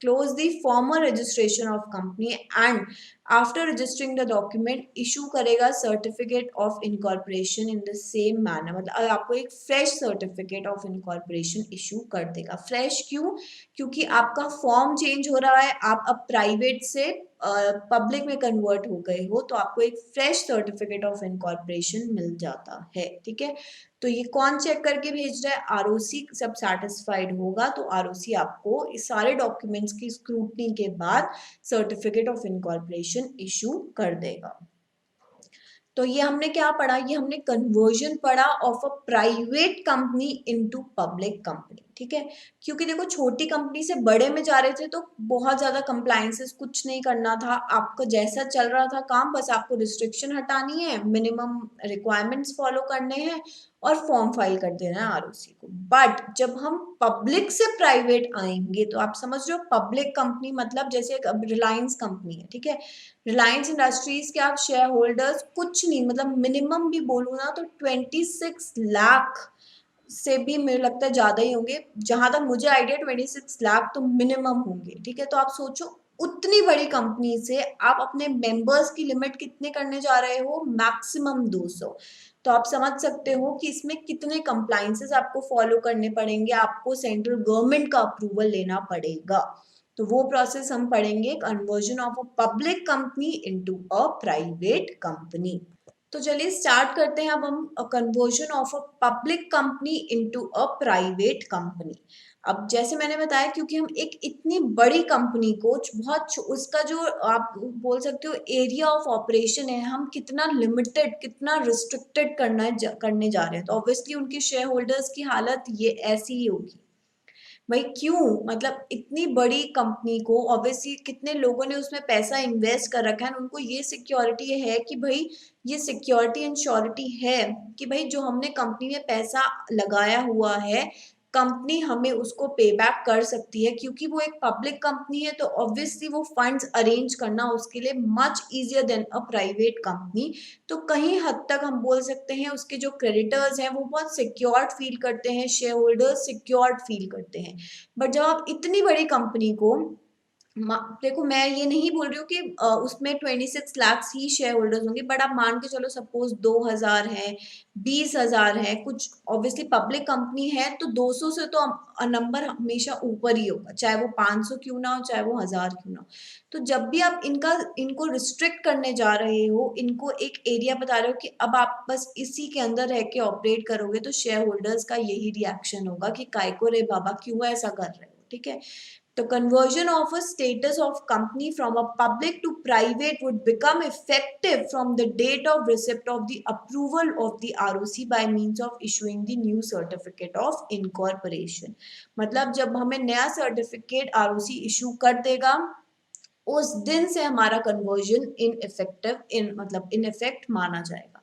A: Close the former registration of company and after registering the document issue करेगा certificate of incorporation in the same manner. मतलब आपको एक fresh certificate of incorporation issue कर देगा। फ्रेश क्यों? क्योंकि आपका फॉर्म चेंज हो रहा है, आप अब प्राइवेट से पब्लिक में कन्वर्ट हो गए हो, तो आपको एक फ्रेश सर्टिफिकेट ऑफ इनकॉर्पोरेशन मिल जाता है, ठीक है। तो ये कौन चेक करके भेज रहा है? ROC सब सेटिस्फाइड होगा तो ROC आपको इस सारे डॉक्यूमेंट्स की स्क्रूटनी के बाद सर्टिफिकेट ऑफ इनकॉर्पोरेशन इशू कर देगा। तो ये हमने क्या पढ़ा? ये हमने कन्वर्जन पढ़ा of a private company into public company, ठीक है। क्योंकि देखो छोटी कंपनी से बड़े में जा रहे थे तो बहुत ज्यादा कंप्लायंसेस कुछ नहीं करना था, आपका जैसा चल रहा था काम, बस आपको रिस्ट्रिक्शन हटानी है, मिनिमम रिक्वायरमेंट्स फॉलो करने हैं और फॉर्म फाइल कर देना है ROC को। बट जब हम पब्लिक से प्राइवेट आएंगे तो आप समझ रहे हो, पब्लिक कंपनी मतलब जैसे एक रिलायंस कंपनी है, ठीक है। रिलायंस इंडस्ट्रीज के आप शेयर होल्डर्स कुछ नहीं, मतलब मिनिमम भी बोलूँ ना तो 26 लाख से भी मुझे लगता है ज्यादा ही होंगे, जहां तक मुझे आइडिया 26 लाख तो मिनिमम होंगे, ठीक है। तो आप सोचो उतनी बड़ी कंपनी से आप अपने मेंबर्स की लिमिट कितने करने जा रहे हो? मैक्सिमम 200। तो आप समझ सकते हो कि इसमें कितने कंप्लायंसेस आपको फॉलो करने पड़ेंगे, आपको सेंट्रल गवर्नमेंट का अप्रूवल लेना पड़ेगा। तो वो प्रोसेस हम पढ़ेंगे, conversion of a public company into a private company. तो चलिए स्टार्ट करते हैं अब हम conversion of a public company into a private company. अब जैसे मैंने बताया क्योंकि हम एक इतनी बड़ी कंपनी को बहुत उसका जो आप बोल सकते हो एरिया ऑफ ऑपरेशन है, हम कितना लिमिटेड कितना रिस्ट्रिक्टेड करने जा रहे हैं, तो ऑब्वियसली उनके शेयर होल्डर्स की हालत ये ऐसी ही होगी। भाई क्यों? मतलब इतनी बड़ी कंपनी को ऑब्वियसली कितने लोगों ने उसमें पैसा इन्वेस्ट कर रखा है, उनको ये सिक्योरिटी है कि भाई ये सिक्योरिटी एंड श्योरिटी है कि भाई जो हमने कंपनी में पैसा लगाया हुआ है कंपनी हमें उसको पे बैक कर सकती है, क्योंकि वो एक पब्लिक कंपनी है तो ऑब्वियसली वो फंड्स अरेंज करना उसके लिए मच इजियर देन अ प्राइवेट कंपनी। तो कहीं हद तक हम बोल सकते हैं उसके जो क्रेडिटर्स हैं वो बहुत सिक्योर्ड फील करते हैं, शेयर होल्डर्स सिक्योर्ड फील करते हैं। बट जब आप इतनी बड़ी कंपनी को देखो मैं ये नहीं बोल रही हूँ कि उसमें 26 लाख ही शेयर होल्डर्स होंगे, बट आप मान के चलो सपोज 2,000 है, 20,000 है, कुछ ऑब्वियसली पब्लिक कंपनी है तो 200 से तो नंबर हमेशा ऊपर ही होगा, चाहे वो 500 क्यों ना हो, चाहे वो 1,000 क्यों ना हो। तो जब भी आप इनको रिस्ट्रिक्ट करने जा रहे हो, इनको एक एरिया बता रहे हो कि अब आप बस इसी के अंदर रह के ऑपरेट करोगे, तो शेयर होल्डर्स का यही रिएक्शन होगा कि काय को रे बाबा क्यों ऐसा कर रहे हो, ठीक है। The conversion of a status of company from a public to private would become effective from the date of receipt of the approval of the ROC by means of issuing the new certificate of incorporation. मतलब जब हमें नया certificate ROC issue कर देगा, उस दिन से हमारा कन्वर्जन इन इफेक्ट माना जाएगा।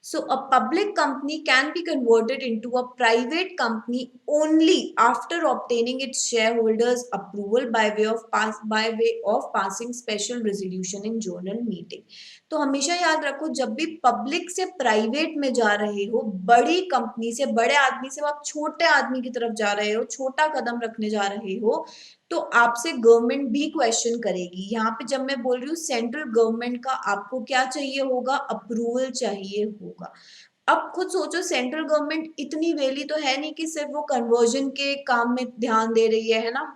A: So a public company can be converted into a private company only after obtaining its shareholders approval by way of passing special resolution in general meeting. तो हमेशा याद रखो, जब भी पब्लिक से प्राइवेट में जा रहे हो, बड़ी कंपनी से, बड़े आदमी से आप छोटे आदमी की तरफ जा रहे हो, छोटा कदम रखने जा रहे हो, तो आपसे गवर्नमेंट भी क्वेश्चन करेगी। यहाँ पे जब मैं बोल रही हूँ सेंट्रल गवर्नमेंट का आपको क्या चाहिए होगा, अप्रूवल चाहिए होगा। अब खुद सोचो, सेंट्रल गवर्नमेंट इतनी वेली तो है नहीं कि सिर्फ वो कन्वर्जन के काम में ध्यान दे रही है ना।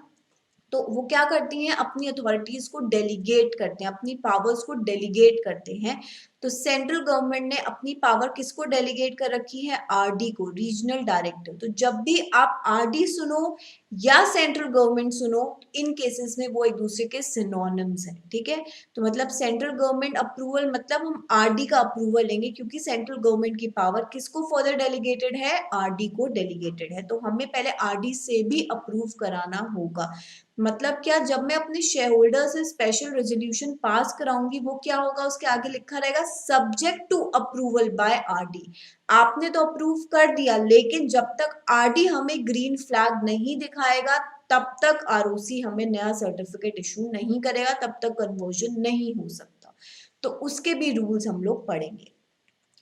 A: तो वो क्या करती हैं, अपनी अथॉरिटीज को डेलीगेट करते हैं, अपनी पावर्स को डेलीगेट करते हैं। तो सेंट्रल गवर्नमेंट ने अपनी पावर किसको डेलीगेट कर रखी है, आरडी को, रीजनल डायरेक्टर। तो जब भी आप आरडी सुनो या सेंट्रल गवर्नमेंट सुनो, इन केसेस में वो एक दूसरे के सिनोनिम्स हैं, ठीक है। तो मतलब सेंट्रल गवर्नमेंट अप्रूवल मतलब हम आरडी का अप्रूवल लेंगे, क्योंकि सेंट्रल गवर्नमेंट की पावर किसको फर्दर डेलीगेटेड है, आरडी को डेलीगेटेड है। तो हमें पहले आरडी से भी अप्रूव कराना होगा। मतलब क्या, जब मैं अपने शेयर होल्डर से स्पेशल रेजोल्यूशन पास कराऊंगी, वो क्या होगा, उसके आगे लिखा रहेगा subject to approval by RD. आपने तो अप्रूव कर दिया, लेकिन जब तक आरडी हमें ग्रीन फ्लैग नहीं दिखाएगा, तब तक आरओसी हमें नया सर्टिफिकेट इशू नहीं करेगा, तब तक कन्वर्जन नहीं हो सकता। तो उसके भी रूल्स हम लोग पढ़ेंगे।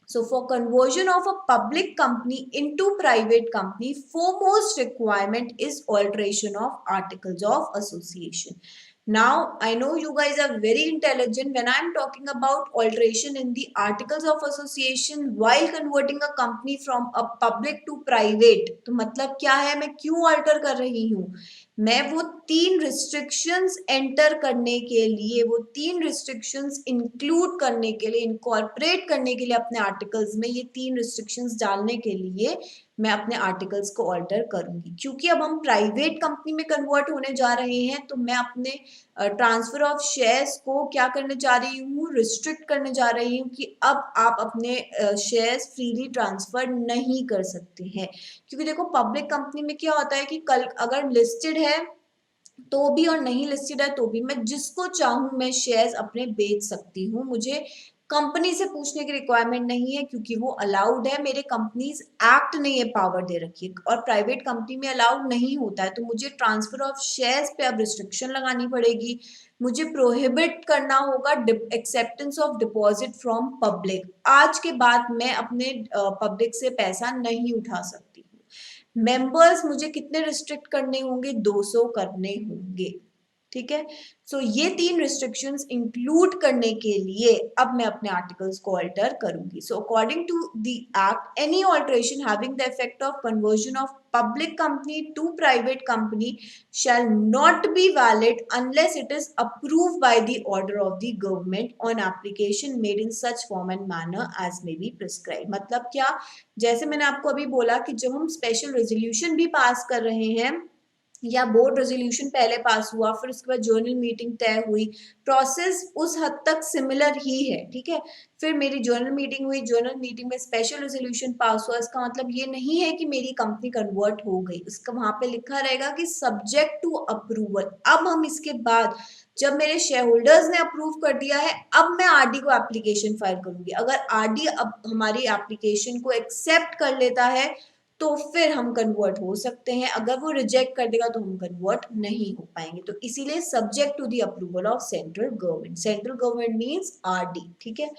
A: So for conversion of a public company into private company, foremost requirement is alteration of articles of association. Now, I know you guys are very intelligent. When I am talking about alteration in the articles of association while converting a company from a public to private, तो मतलब क्या है, मैं क्यों alter कर रही हूँ, मैं वो 3 रिस्ट्रिक्शंस एंटर करने के लिए, वो 3 रिस्ट्रिक्शंस इंक्लूड करने के लिए, इनकॉर्पोरेट करने के लिए अपने आर्टिकल्स में, ये 3 रिस्ट्रिक्शंस डालने के लिए मैं अपने आर्टिकल्स को ऑल्टर करूंगी। क्योंकि अब हम प्राइवेट कंपनी में कन्वर्ट होने जा रहे हैं, तो मैं अपने ट्रांसफर ऑफ शेयर्स को क्या करने जा रही हूँ, रिस्ट्रिक्ट करने जा रही हूँ कि अब आप अपने शेयर्स फ्रीली ट्रांसफर नहीं कर सकते हैं। क्योंकि देखो पब्लिक कंपनी में क्या होता है कि कल अगर लिस्टेड है तो भी और नहीं लिस्टेड है तो भी मैं जिसको चाहूं मैं शेयर्स अपने बेच सकती हूँ। मुझे कंपनी से पूछने की रिक्वायरमेंट नहीं है, क्योंकि वो अलाउड है, मेरे कंपनीज एक्ट ने ये पावर दे रखी है, और प्राइवेट कंपनी में अलाउड नहीं होता है। तो मुझे ट्रांसफर ऑफ शेयर्स पे अब रिस्ट्रिक्शन लगानी पड़ेगी, मुझे प्रोहिबिट करना होगा acceptance of deposit from public. आज के बाद मैं अपने पब्लिक से पैसा नहीं उठा सकती। मेंबर्स मुझे कितने रिस्ट्रिक्ट करने होंगे, 200 करने होंगे, ठीक है। सो ये 3 रिस्ट्रिक्शंस इंक्लूड करने के लिए अब मैं अपने आर्टिकल्स को अल्टर करूंगी। So according to the act, any alteration having the effect of conversion of public company to private company shall not be valid unless it is approved by the order of the government on application made in such form and manner as may be prescribed। मतलब क्या, जैसे मैंने आपको अभी बोला कि जब हम स्पेशल रेजोल्यूशन भी पास कर रहे हैं या बोर्ड रेजोल्यूशन पहले पास हुआ, फिर उसके बाद जर्नल मीटिंग तय हुई, प्रोसेस उस हद तक सिमिलर ही है, ठीक है। फिर मेरी जर्नल मीटिंग हुई, जर्नल मीटिंग में स्पेशल रेजोल्यूशन पास हुआ, इसका मतलब ये नहीं है कि मेरी कंपनी कन्वर्ट हो गई, उसका वहां पे लिखा रहेगा कि सब्जेक्ट टू अप्रूवल। अब हम इसके बाद जब मेरे शेयर होल्डर्स ने अप्रूव कर दिया है, अब मैं आरडी को एप्लीकेशन फाइल करूंगी। अगर आरडी अब हमारी एप्लीकेशन को एक्सेप्ट कर लेता है, तो फिर हम कन्वर्ट हो सकते हैं। अगर वो रिजेक्ट कर देगा तो हम कन्वर्ट नहीं हो पाएंगे। तो इसीलिए subject to the approval of central government. Central government means RD, ठीक है।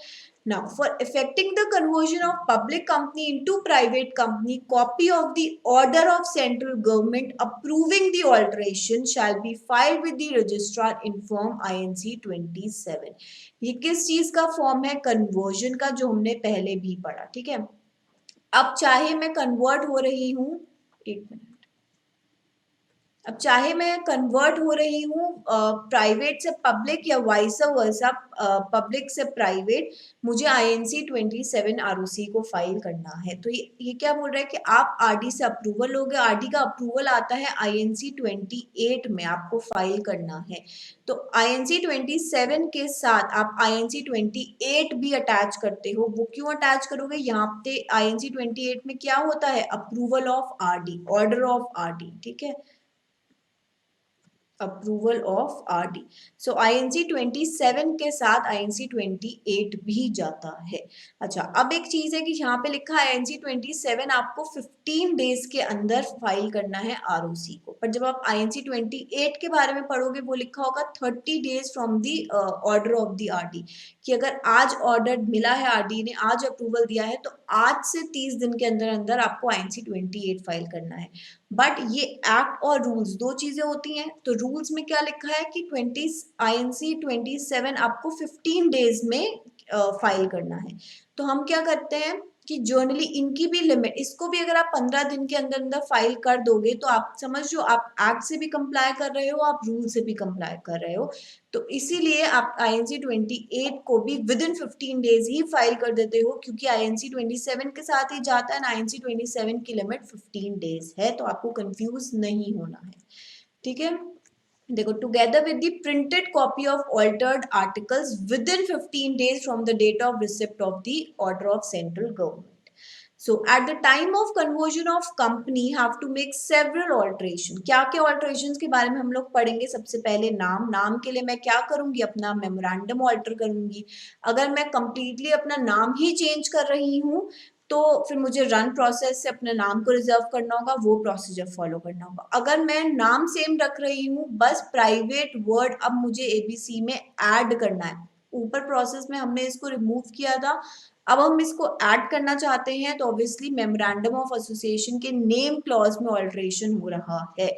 A: Now, for effecting the conversion of public company into private company, copy of the order of central government approving the alteration shall be filed with the registrar in form INC 27। ये किस चीज का form है? Conversion का, जो हमने पहले भी पढ़ा, ठीक है। अब चाहे मैं कन्वर्ट हो रही हूँ, एक मिनट, अब चाहे मैं कन्वर्ट हो रही हूँ प्राइवेट से पब्लिक या वाइस वर्सा, पब्लिक से प्राइवेट, मुझे INC 27 ROC को फाइल करना है। तो ये क्या बोल रहा है कि आप आरडी से अप्रूवल लोगे, आरडी का अप्रूवल आता है INC 28 में, आपको फाइल करना है। तो INC 27 के साथ आप INC 28 भी अटैच करते हो। वो क्यों अटैच करोगे? यहाँ पे INC 28 में क्या होता है? Approval of RD, order of RD, ठीक है, approval of RD. So INC 27 के साथ INC 28 भी जाता है। अच्छा, अब एक चीज है कि यहाँ पे लिखा है INC 27 आपको 15 डेज के अंदर फाइल करना है ROC को, पर जब आप INC 28 के बारे में पढ़ोगे वो लिखा होगा 30 days from the order of the RD, कि अगर आज ऑर्डर मिला है, आरडी ने आज अप्रूवल दिया है, तो आज से 30 दिन के अंदर अंदर आपको INC 28 फाइल करना है। बट ये एक्ट और रूल्स दो चीजें होती हैं। तो रूल्स में क्या लिखा है कि INC 27 आपको 15 डेज में फाइल करना है। तो हम क्या करते हैं कि जर्नली इनकी भी लिमिट, इसको भी अगर आप 15 दिन के अंदर अंदर फाइल कर दोगे तो आप समझ लो आप एक्ट से भी कंप्लाई कर रहे हो, आप रूल से भी कंप्लाई कर रहे हो। तो इसीलिए आप INC 28 को भी with in 15 days he file कर देते हो, क्योंकि INC 27 के साथ ही जाता है ना। INC 27 की लिमिट 15 डेज है, तो आपको कंफ्यूज नहीं होना है, ठीक है। देखो, together with the printed copy of altered articles within 15 days from the date of receipt of the order of central government. So at the time of conversion of company have to make several alteration। क्या क्या alterations के बारे में हम लोग पढ़ेंगे? सबसे पहले नाम के लिए मैं क्या करूंगी? अपना मेमोरेंडम ऑल्टर करूंगी। अगर मैं completely अपना नाम ही चेंज कर रही हूँ तो फिर मुझे रन प्रोसेस से अपने नाम को रिजर्व करना होगा, वो प्रोसीजर फॉलो करना होगा। अगर मैं नाम सेम रख रही हूँ, बस प्राइवेट वर्ड अब मुझे ABC में ऐड करना है, ऊपर प्रोसेस में हमने इसको रिमूव किया था, अब हम इसको ऐड करना चाहते हैं, तो ऑब्वियसली मेमोरेंडम ऑफ एसोसिएशन के नेम क्लॉज में ऑल्टरेशन हो रहा है,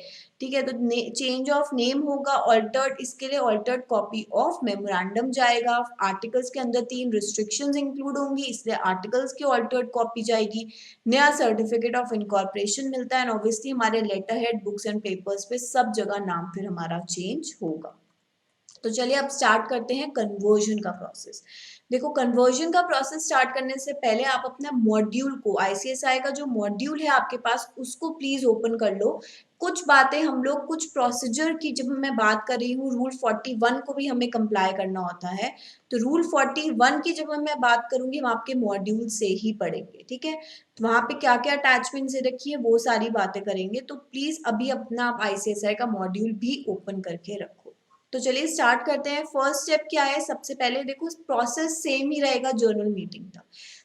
A: ठीक है। तो चेंज ऑफ नेम होगा, ऑल्टर्ड, इसके लिए ऑल्टर्ड कॉपी ऑफ मेमोरेंडम जाएगा। आर्टिकल्स के अंदर 3 रिस्ट्रिक्शंस इंक्लूड होंगी, इसलिए आर्टिकल्स की ऑल्टर्ड कॉपी जाएगी। नया सर्टिफिकेट ऑफ इनकॉर्पोरेशन मिलता है, ऑब्वियसली हमारे letter head, books and papers पे सब जगह नाम फिर हमारा चेंज होगा। तो चलिए अब स्टार्ट करते हैं कन्वर्जन का प्रोसेस। देखो, कन्वर्जन का प्रोसेस स्टार्ट करने से पहले आप अपना मॉड्यूल को, ICSI का जो मॉड्यूल है आपके पास, उसको प्लीज ओपन कर लो। कुछ बातें हम लोग, कुछ प्रोसीजर की जब मैं बात कर रही हूँ, रूल 41 को भी हमें कंप्लाई करना होता है। तो रूल 41 की जब मैं बात करूंगी, हम आपके मॉड्यूल से ही पढ़ेंगे, ठीक है। तो वहां पे क्या क्या अटैचमेंट से रखी है वो सारी बातें करेंगे। तो प्लीज अभी अपना आप ICSI का मॉड्यूल भी ओपन करके रखो। तो चलिए स्टार्ट करते हैं। फर्स्ट स्टेप क्या है? सबसे पहले देखो, प्रोसेस सेम ही रहेगा जर्नल मीटिंग का।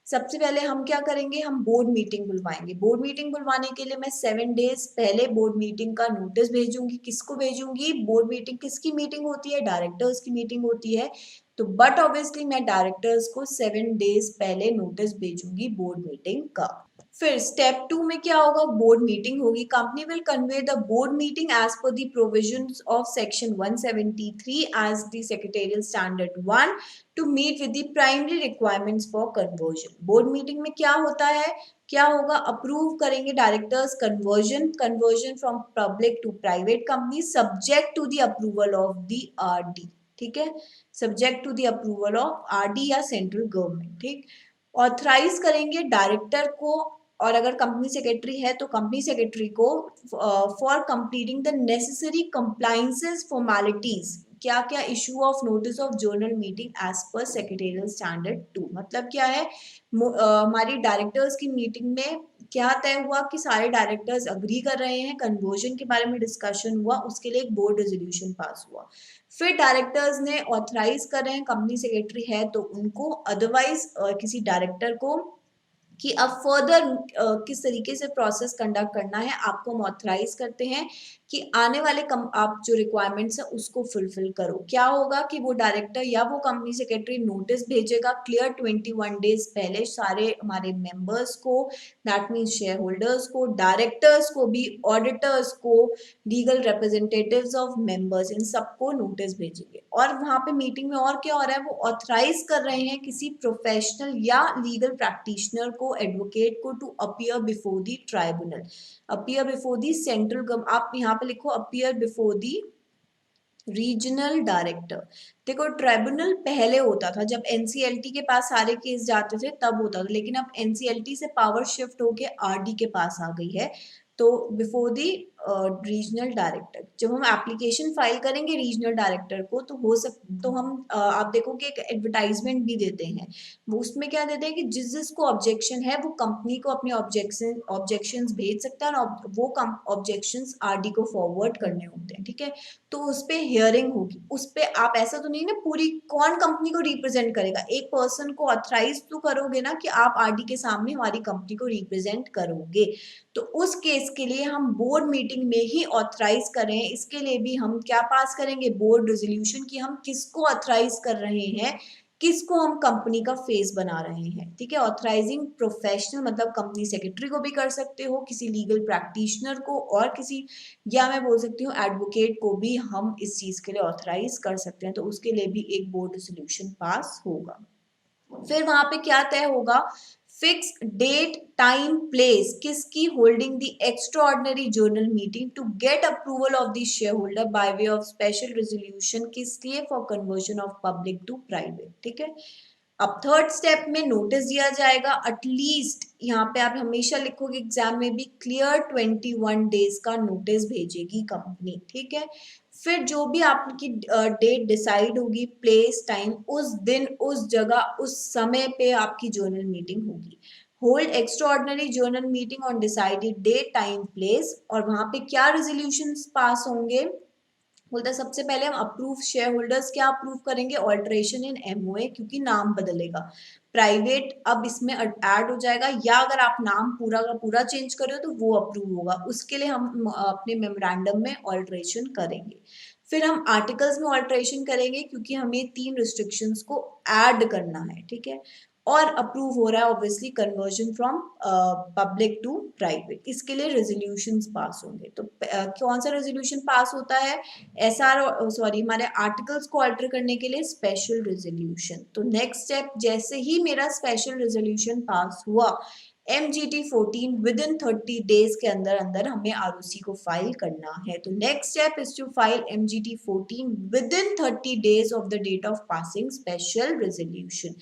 A: सबसे पहले हम क्या करेंगे? हम बोर्ड मीटिंग बुलवाएंगे। बोर्ड मीटिंग बुलवाने के लिए मैं 7 डेज पहले बोर्ड मीटिंग का नोटिस भेजूंगी। किसको भेजूंगी? बोर्ड मीटिंग किसकी मीटिंग होती है? डायरेक्टर्स की मीटिंग होती है। तो बट ऑब्वियसली मैं डायरेक्टर्स को 7 डेज पहले नोटिस भेजूंगी बोर्ड मीटिंग का। फिर स्टेप 2 में क्या होगा? बोर्ड मीटिंग होगी। Company will convene the board meeting as per the provisions of section 173 as the secretarial standard 1 to meet with the primary requirements for conversion. Board meeting में क्या होता है? क्या होगा? अप्रूव करेंगे directors conversion from public to private company subject to the approval of the RD, ठीक है, subject to the approval of RD या सेंट्रल गवर्नमेंट, ठीक। ऑथराइज करेंगे डायरेक्टर को, और अगर कंपनी सेक्रेटरी है तो कंपनी सेक्रेटरी को, for completing the necessary compliances formalities. क्या क्या? Issue of notice of general meeting as per secretarial standard 2। मतलब क्या है? हमारी डायरेक्टर्स की मीटिंग में क्या तय हुआ कि सारे डायरेक्टर्स अग्री कर रहे हैं, कन्वर्जन के बारे में डिस्कशन हुआ, उसके लिए एक बोर्ड रेजोल्यूशन पास हुआ। फिर डायरेक्टर्स ने ऑथराइज कर रहे हैं, कंपनी सेक्रेटरी है तो उनको, अदरवाइज किसी डायरेक्टर को कि अब फर्दर किस तरीके से प्रोसेस कंडक्ट करना है, आपको हम ऑथराइज करते हैं कि आने वाले आप जो रिक्वायरमेंट्स है उसको फुलफिल करो। क्या होगा कि वो डायरेक्टर या वो कंपनी सेक्रेटरी नोटिस भेजेगा क्लियर 21 डेज पहले सारे हमारे मेंबर्स को, दैट मीन्स शेयर होल्डर्स को, डायरेक्टर्स को भी, ऑडिटर्स को, लीगल रिप्रेजेंटेटिव्स ऑफ मेंबर्स, इन सबको नोटिस भेजेंगे। और वहां पे मीटिंग में और क्या हो रहा है, वो ऑथराइज कर रहे हैं किसी प्रोफेशनल या लीगल प्रैक्टिशनर को, एडवोकेट को, to appear before the tribunal, appear before the central government. आप यहाँ पे लिखो appear before the regional director. देखो ट्राइब्यूनल पहले होता था जब एनसीएलटी के पास सारे केस जाते थे तब होता था, लेकिन अब एनसीएलटी से पावर शिफ्ट होके आरडी के पास आ गई है। तो बिफोर दी रीजनल डायरेक्टर, जब हम एप्लीकेशन फाइल करेंगे रीजनल डायरेक्टर को तो हो सक तो हम आप देखोगे एक एडवर्टाइजमेंट भी देते हैं। वो उसमें क्या देते हैं कि जिस जिसको ऑब्जेक्शन है वो कंपनी को अपने ऑब्जेक्शंस भेज सकता है, और वो ऑब्जेक्शंस आरडी को फॉरवर्ड करने होते हैं। ठीक है, तो उस पे हियरिंग होगी। उस पे आप ऐसा तो नहीं ना पूरी कौन कंपनी को रिप्रेजेंट करेगा, एक पर्सन को ऑथराइज तो करोगे ना कि आप आरडी के सामने हमारी कंपनी को रिप्रेजेंट करोगे। तो उस केस के लिए हम बोर्ड मीटिंग में ही ऑथराइज करें, इसके लिए भी हम क्या पास करेंगे, बोर्ड रेजोल्यूशन, कि हम किसको ऑथराइज कर रहे हैं, किसको हम कंपनी का फेस बना रहे हैं। ठीक है, ऑथराइजिंग प्रोफेशनल मतलब कंपनी सेक्रेटरी को भी कर सकते हो, किसी लीगल प्रैक्टिशनर को, और किसी, या मैं बोल सकती हूँ एडवोकेट को भी हम इस चीज के लिए ऑथराइज कर सकते हैं। तो उसके लिए भी एक बोर्ड रेजोल्यूशन पास होगा। फिर वहां पे क्या तय होगा, फिक्स डेट टाइम प्लेस, किसकी holding the extraordinary general meeting to get approval of the share holder by way of special resolution, किस लिए, for conversion of public to private. ठीक है, अब थर्ड स्टेप में नोटिस दिया जाएगा, एटलीस्ट यहाँ पे आप हमेशा लिखोगे एग्जाम में भी, क्लियर 21 डेज का नोटिस भेजेगी कंपनी। ठीक है, फिर जो भी आपकी डेट डिसाइड होगी, प्लेस टाइम, उस दिन उस जगह उस समय पे आपकी जर्नल मीटिंग होगी। Hold extraordinary general meeting on decided date time place, और वहां पे क्या रेजोल्यूशंस पास होंगे, बोलता है सबसे पहले हम अप्रूव शेयर होल्डर्स क्या अप्रूव करेंगे, ऑल्टरेशन इन एमओए, क्योंकि नाम बदलेगा, प्राइवेट अब इसमें ऐड हो जाएगा, या अगर आप नाम पूरा का पूरा चेंज कर रहे हो तो वो अप्रूव होगा, उसके लिए हम अपने मेमोरेंडम में ऑल्टरेशन करेंगे। फिर हम आर्टिकल्स में ऑल्टरेशन करेंगे क्योंकि हमें 3 रिस्ट्रिक्शंस को ऐड करना है। ठीक है, और अप्रूव हो रहा है obviously conversion from public to private, इसके लिए रेजोल्यूशंस पास होंगे। तो कौन सा रेजोल्यूशन पास होता है, एसआर, सॉरी हमारे आर्टिकल्स को अल्टर करने के लिए स्पेशल रेजोल्यूशन। तो नेक्स्ट स्टेप, जैसे ही मेरा स्पेशल रेजोल्यूशन पास हुआ, MGT 14 विद इन 30 डेज के अंदर अंदर हमें आरओसी को फाइल करना है। तो next step is to file MGT 14 within 30 days of the date of passing special resolution.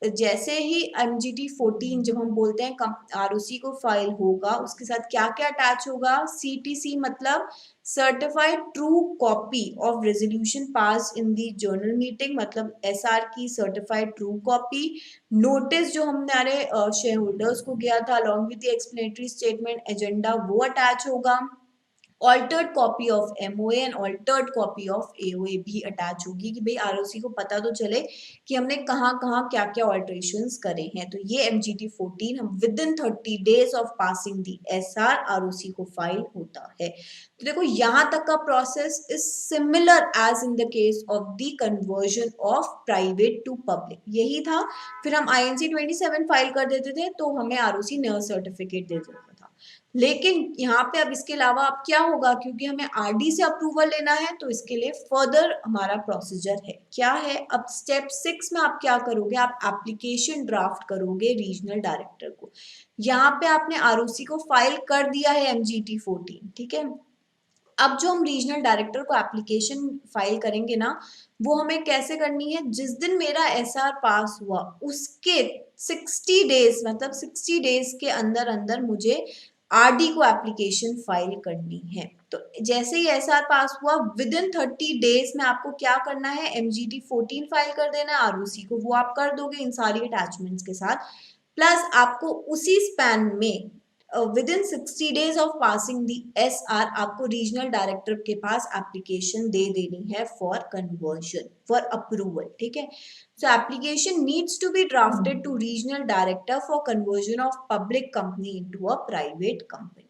A: जैसे ही MGT 14 जब हम बोलते हैं आरओसी को फाइल होगा, उसके साथ क्या क्या अटैच होगा, CTC मतलब certified true copy of resolution pass in the journal meeting, मतलब SR की सर्टिफाइड ट्रू कॉपी, नोटिस जो हमने शेयर होल्डर्स को गया था along with the explanatory statement agenda, वो अटैच होगा, altered copy of MOA and altered copy of AOA भी अटैच होगी, कि भाई आरओसी को पता तो चले कि हमने कहाँ कहाँ क्या क्या ऑल्टरेशंस करे हैं। तो ये MGT 14 हम within 30 days of passing the SR ROC को फाइल होता है। तो देखो यहाँ तक का process is similar as in the case of the conversion of private to public, यही था। फिर हम INC 27 फाइल कर देते थे तो हमें आरओसी नया सर्टिफिकेट दे देता था। लेकिन यहाँ पे अब इसके अलावा अब क्या होगा, क्योंकि हमें आरडी से अप्रूवल लेना है तो इसके लिए फर्दर हमारा प्रोसीजर है, क्या है, अब स्टेप 6 में आप क्या करोगे, आप एप्लीकेशन ड्राफ्ट करोगे रीजनल डायरेक्टर को। यहाँ पे आपने आरओसी को फाइल कर दिया है MGT 14। ठीक है, अब जो हम रीजनल डायरेक्टर को एप्लीकेशन फाइल करेंगे ना, वो हमें कैसे करनी है, जिस दिन मेरा SR पास हुआ उसके 60 डेज मतलब 60 डेज के अंदर अंदर मुझे आरडी को एप्लीकेशन फाइल करनी है। तो जैसे ही SR पास हुआ विद इन 30 डेज में आपको क्या करना है, MGT 14 फाइल कर देना है, आरओसी को वो आप कर दोगे इन सारी अटैचमेंट्स के साथ, प्लस आपको उसी स्पैन में with in 60 days of passing the SR आपको रीजनल डायरेक्टर के पास एप्लीकेशन दे देनी है फॉर कन्वर्जन, फॉर अप्रूवल, ठीक है। So application needs to be drafted to regional director for conversion of public company into a private company.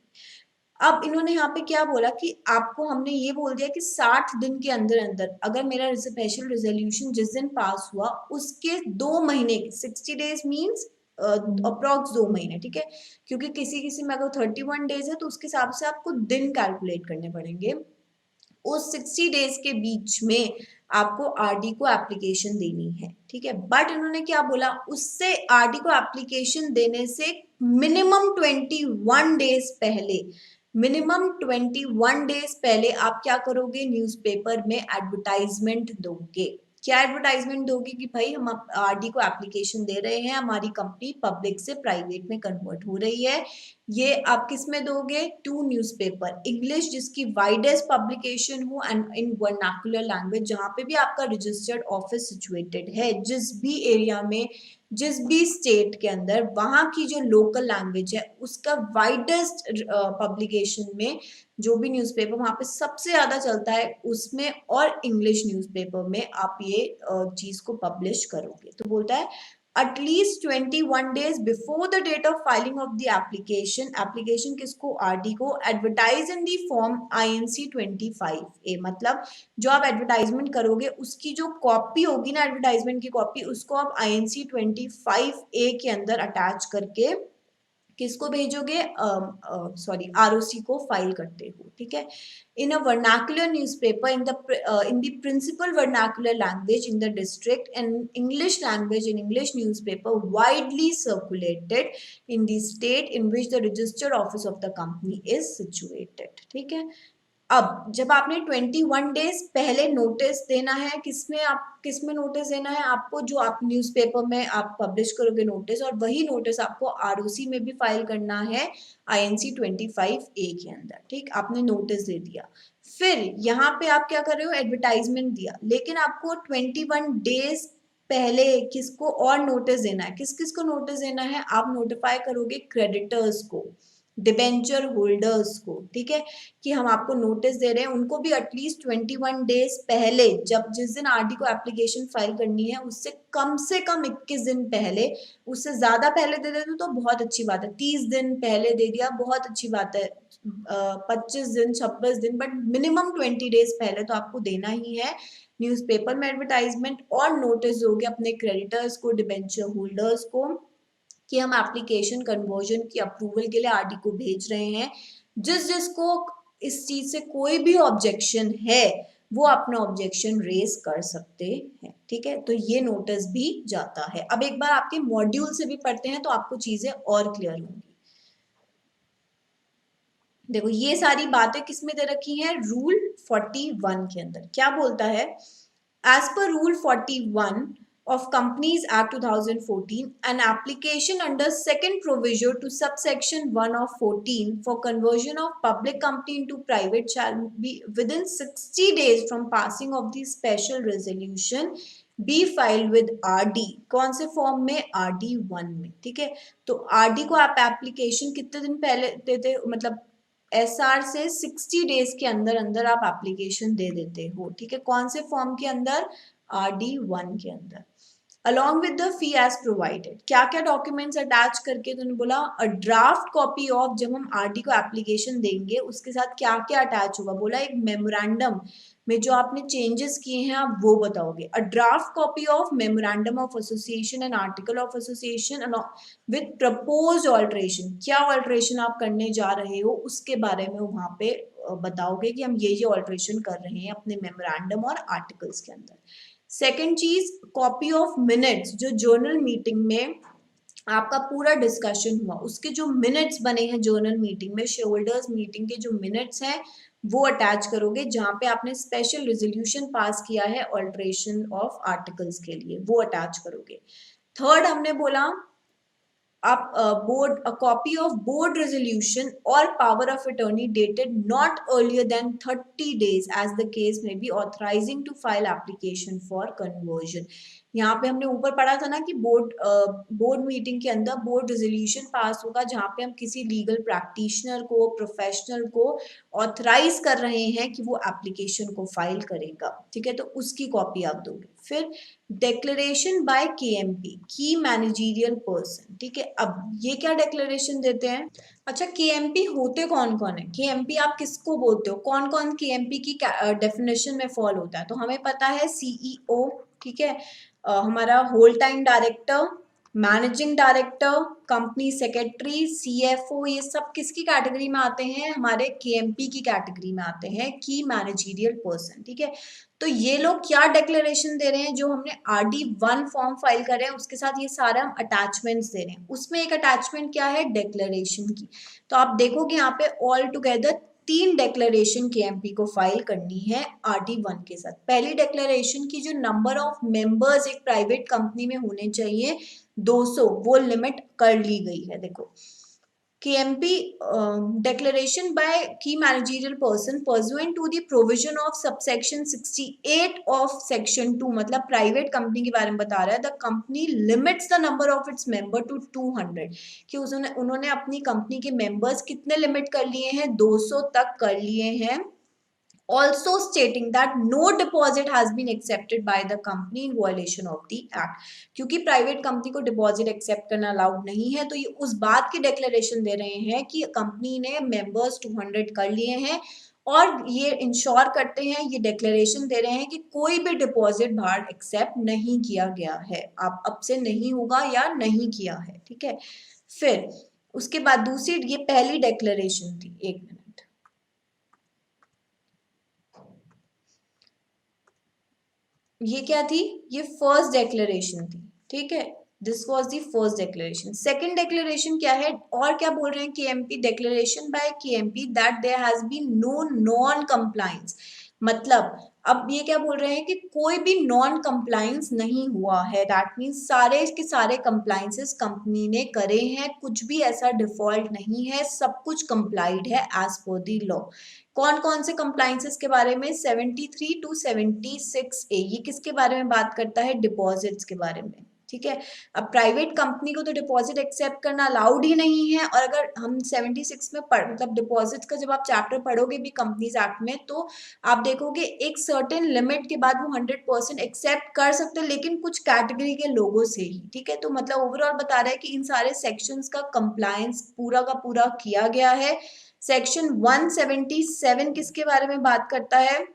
A: अब इन्होंने यहाँ पे क्या बोला कि आपको हमने ये बोल दिया कि 60 दिन के अंदर अंदर अगर मेरा स्पेशल रेजोल्यूशन जिस दिन पास हुआ उसके 2 महीने, 60 डेज मीन्स अप्रॉक्स 2 महीने, ठीक है, क्योंकि किसी किसी में अगर 31 डेज है तो उसके हिसाब से आपको दिन कैलकुलेट करने पड़ेंगे। उस 60 डेज के बीच में आपको आरडी को एप्लीकेशन देनी है, ठीक है। बट इन्होंने क्या बोला, उससे आरडी को एप्लीकेशन देने से मिनिमम 21 डेज पहले, मिनिमम 21 डेज पहले आप क्या करोगे, न्यूज़पेपर में एडवर्टाइजमेंट दोगे। क्या एडवर्टाइजमेंट दोगे कि भाई हम आरडी को एप्लीकेशन दे रहे हैं, हमारी कंपनी पब्लिक से प्राइवेट में कन्वर्ट हो रही है। ये आप किस में दोगे, टू न्यूज़पेपर, इंग्लिश जिसकी वाइडेस्ट पब्लिकेशन हो एंड इन वर्नाकुलर लैंग्वेज, जहाँ पे भी आपका रजिस्टर्ड ऑफिस सिचुएटेड है, जिस भी एरिया में, जिस भी स्टेट के अंदर, वहाँ की जो लोकल लैंग्वेज है उसका वाइडेस्ट पब्लिकेशन में जो भी न्यूज़पेपर वहाँ पे सबसे ज़्यादा चलता है उसमें, और इंग्लिश न्यूज़पेपर में आप ये चीज़ को पब्लिश करोगे। तो बोलता है at least 21 days before the date of filing of the application किसको, आरडी को, advertise in the form INC 25A, मतलब जो आप एडवर्टाइजमेंट करोगे उसकी जो कॉपी होगी ना, एडवर्टाइजमेंट की कॉपी, उसको आप INC 25A के अंदर अटैच करके किसको भेजोगे, सॉरी आरओसी को फाइल करते हो, ठीक है। In a vernacular newspaper in the principal vernacular language in the district and English language in English newspaper widely circulated in the state in which the registered office of the company is situated, ठीक है। अब जब आपने 21 days पहले notice देना है, किसमें notice देना है आपको, जो आप न्यूज़पेपर में आप पब्लिश करोगे नोटिस, और वही नोटिस आपको आरओसी में भी फाइल करना है INC 25A के अंदर, ठीक। आपने नोटिस दे दिया, फिर यहाँ पे आप क्या कर रहे हो, एडवर्टाइजमेंट दिया, लेकिन आपको 21 डेज पहले किसको और नोटिस देना है, किस किस को नोटिस देना है, आप नोटिफाई करोगे क्रेडिटर्स को, डिबेंचर होल्डर्स को, ठीक है, कि हम आपको नोटिस दे रहे हैं, उनको भी एटलीस्ट 21 डेज पहले, जब जिस दिन आरडी को एप्लीकेशन फाइल करनी है उससे कम से कम 21 दिन पहले, उससे ज्यादा पहले दे देते तो बहुत अच्छी बात है, 30 दिन पहले दे दिया बहुत अच्छी बात है, 25 दिन 26 दिन, बट मिनिमम 20 डेज पहले तो आपको देना ही है न्यूज़पेपर में एडवर्टाइजमेंट, और नोटिस दोगे अपने क्रेडिटर्स को, डिबेंचर होल्डर्स को, कि हम एप्लीकेशन कन्वर्जन की अप्रूवल के लिए आरडी को भेज रहे हैं। जिसको इस चीज से कोई भी ऑब्जेक्शन है वो अपना ऑब्जेक्शन रेज कर सकते हैं, ठीक है। तो ये नोटिस भी जाता है। अब एक बार आपके मॉड्यूल से भी पढ़ते हैं तो आपको चीजें और क्लियर होंगी। देखो ये सारी बातें किसमें दे रखी हैं, रूल 41 के अंदर क्या बोलता है, as per rule 41 of Companies Act 2014, an application under second provision to subsection 1 of 14 for conversion of public company into private shall be within 60 days from passing of the special resolution be filed with RD। कौन से form में, RD1 में, ठीक है। तो RD को आप application कितने दिन पहले देते, मतलब SR से 60 डेज के अंदर अंदर आप एप्लीकेशन दे देते हो, ठीक है। कौन से फॉर्म के अंदर, RD1 के अंदर। Along with the fee as provided, क्या क्या डॉक्यूमेंट्स अटैच करके, तो उन्होंने बोला अ ड्राफ्ट कॉपी ऑफ, जब हम आरडी को एप्लीकेशन देंगे उसके साथ क्या क्या अटैच होगा, बोला एक मेमोरेंडम में जो आपने चेंजेस किए हैं आप वो बताओगे। A draft copy of memorandum of association and article of association with proposed alteration, क्या ऑल्ट्रेशन आप करने जा रहे हो उसके बारे में वहां पे बताओगे कि हम ये ऑल्ट्रेशन कर रहे हैं अपने मेमोरेंडम और आर्टिकल्स के अंदर। सेकेंड चीज, कॉपी ऑफ मिनट्स, जो जर्नल मीटिंग में आपका पूरा डिस्कशन हुआ उसके जो मिनट्स बने हैं जर्नल मीटिंग में, शेयर होल्डर्स मीटिंग के जो मिनट्स हैं वो अटैच करोगे, जहां पे आपने स्पेशल रेजोल्यूशन पास किया है ऑल्ट्रेशन ऑफ आर्टिकल्स के लिए, वो अटैच करोगे। थर्ड हमने बोला आप board, a copy of board resolution और power of attorney dated not earlier than 30 days as the case may be authorising to file application for conversion. यहाँ पे हमने ऊपर पढ़ा था ना कि बोर्ड मीटिंग के अंदर बोर्ड रेजोल्यूशन पास होगा जहाँ पे हम किसी लीगल प्रैक्टिशनर को, प्रोफेशनल को ऑथराइज कर रहे हैं कि वो एप्लीकेशन को फाइल करेगा, ठीक है, तो उसकी कॉपी आप दोगे। फिर डिक्लेरेशन बाय केएमपी, की मैनेजरियल पर्सन, ठीक है। अब ये क्या डिक्लेरेशन देते हैं? अच्छा, केएमपी होते कौन कौन है? केएमपी आप किसको बोलते हो? कौन कौन केएमपी की डेफिनेशन में फॉल होता है? तो हमें पता है सीईओ, ठीक है, हमारा whole time director, managing director, company secretary, CFO, ये सब किसकी कैटेगरी में आते हैं? हमारे केएमपी की कैटेगरी में आते हैं, की मैनेजरियल पर्सन, ठीक है। तो ये लोग क्या डिक्लेरेशन दे रहे हैं? जो हमने RD1 फॉर्म फाइल कर रहे हैं उसके साथ ये सारा हम अटैचमेंट्स दे रहे हैं। उसमें एक अटैचमेंट क्या है? डिक्लेरेशन की। तो आप देखोगे यहाँ पे ऑल टुगेदर 3 डिक्लेरेशन केएमपी को फाइल करनी है RD1 के साथ। पहली डिक्लेरेशन की जो नंबर ऑफ मेंबर्स एक प्राइवेट कंपनी में होने चाहिए 200, वो लिमिट कर ली गई है। देखो, KMP declaration by key managerial person pursuant to the provision of subsection 68 of section 2, मतलब प्राइवेट कंपनी के बारे में बता रहा है। The company limits the number of its member to 200, कि उन्होंने अपनी कंपनी के मेंबर्स कितने लिमिट कर लिए हैं? 200 तक कर लिए हैं। Also stating that no deposit has been accepted by the company in violation of the act, क्योंकि प्राइवेट कंपनी को डिपॉजिट एक्सेप्ट करना अलाउड नहीं है, तो ये उस बात की डिक्लेरेशन दे रहे हैं कि कंपनी ने मेंबर्स 200 कर लिए हैं और ये इंश्योर करते हैं, ये डिक्लेरेशन दे रहे हैं कि कोई भी डिपॉजिट बाहर एक्सेप्ट नहीं किया गया है, आप अब से नहीं होगा या नहीं किया है, ठीक है। फिर उसके बाद दूसरी, ये पहली डिक्लेरेशन थी, एक मिनट, ये क्या थी? ये फर्स्ट डिक्लेरेशन थी, ठीक है, this was the first declaration. Second declaration क्या है और क्या बोल रहे हैं? KMP declaration by KMP that there has been no non compliance, मतलब अब ये क्या बोल रहे हैं कि कोई भी नॉन कंप्लायंस नहीं हुआ है। दैट मीन्स सारे के सारे कंप्लायंसेस कंपनी ने करे हैं, कुछ भी ऐसा डिफॉल्ट नहीं है, सब कुछ कंप्लाइड है एज पर द लॉ। कौन कौन से कंप्लायंसेस के बारे में? 73 टू 76A, ये किसके बारे में बात करता है? डिपॉजिट्स के बारे में, ठीक है। अब प्राइवेट कंपनी को तो डिपॉजिट एक्सेप्ट करना अलाउड ही नहीं है, और अगर हम 76 में मतलब डिपॉजिट्स का जब आप चैप्टर पढ़ोगे भी कंपनीज एक्ट में, तो आप देखोगे एक सर्टेन लिमिट के बाद वो 100% एक्सेप्ट कर सकते हैं, लेकिन कुछ कैटेगरी के लोगों से ही, ठीक है। तो मतलब ओवरऑल बता रहा है कि इन सारे सेक्शंस का कंप्लायंस पूरा का पूरा किया गया है। सेक्शन 177 किसके बारे में बात करता है?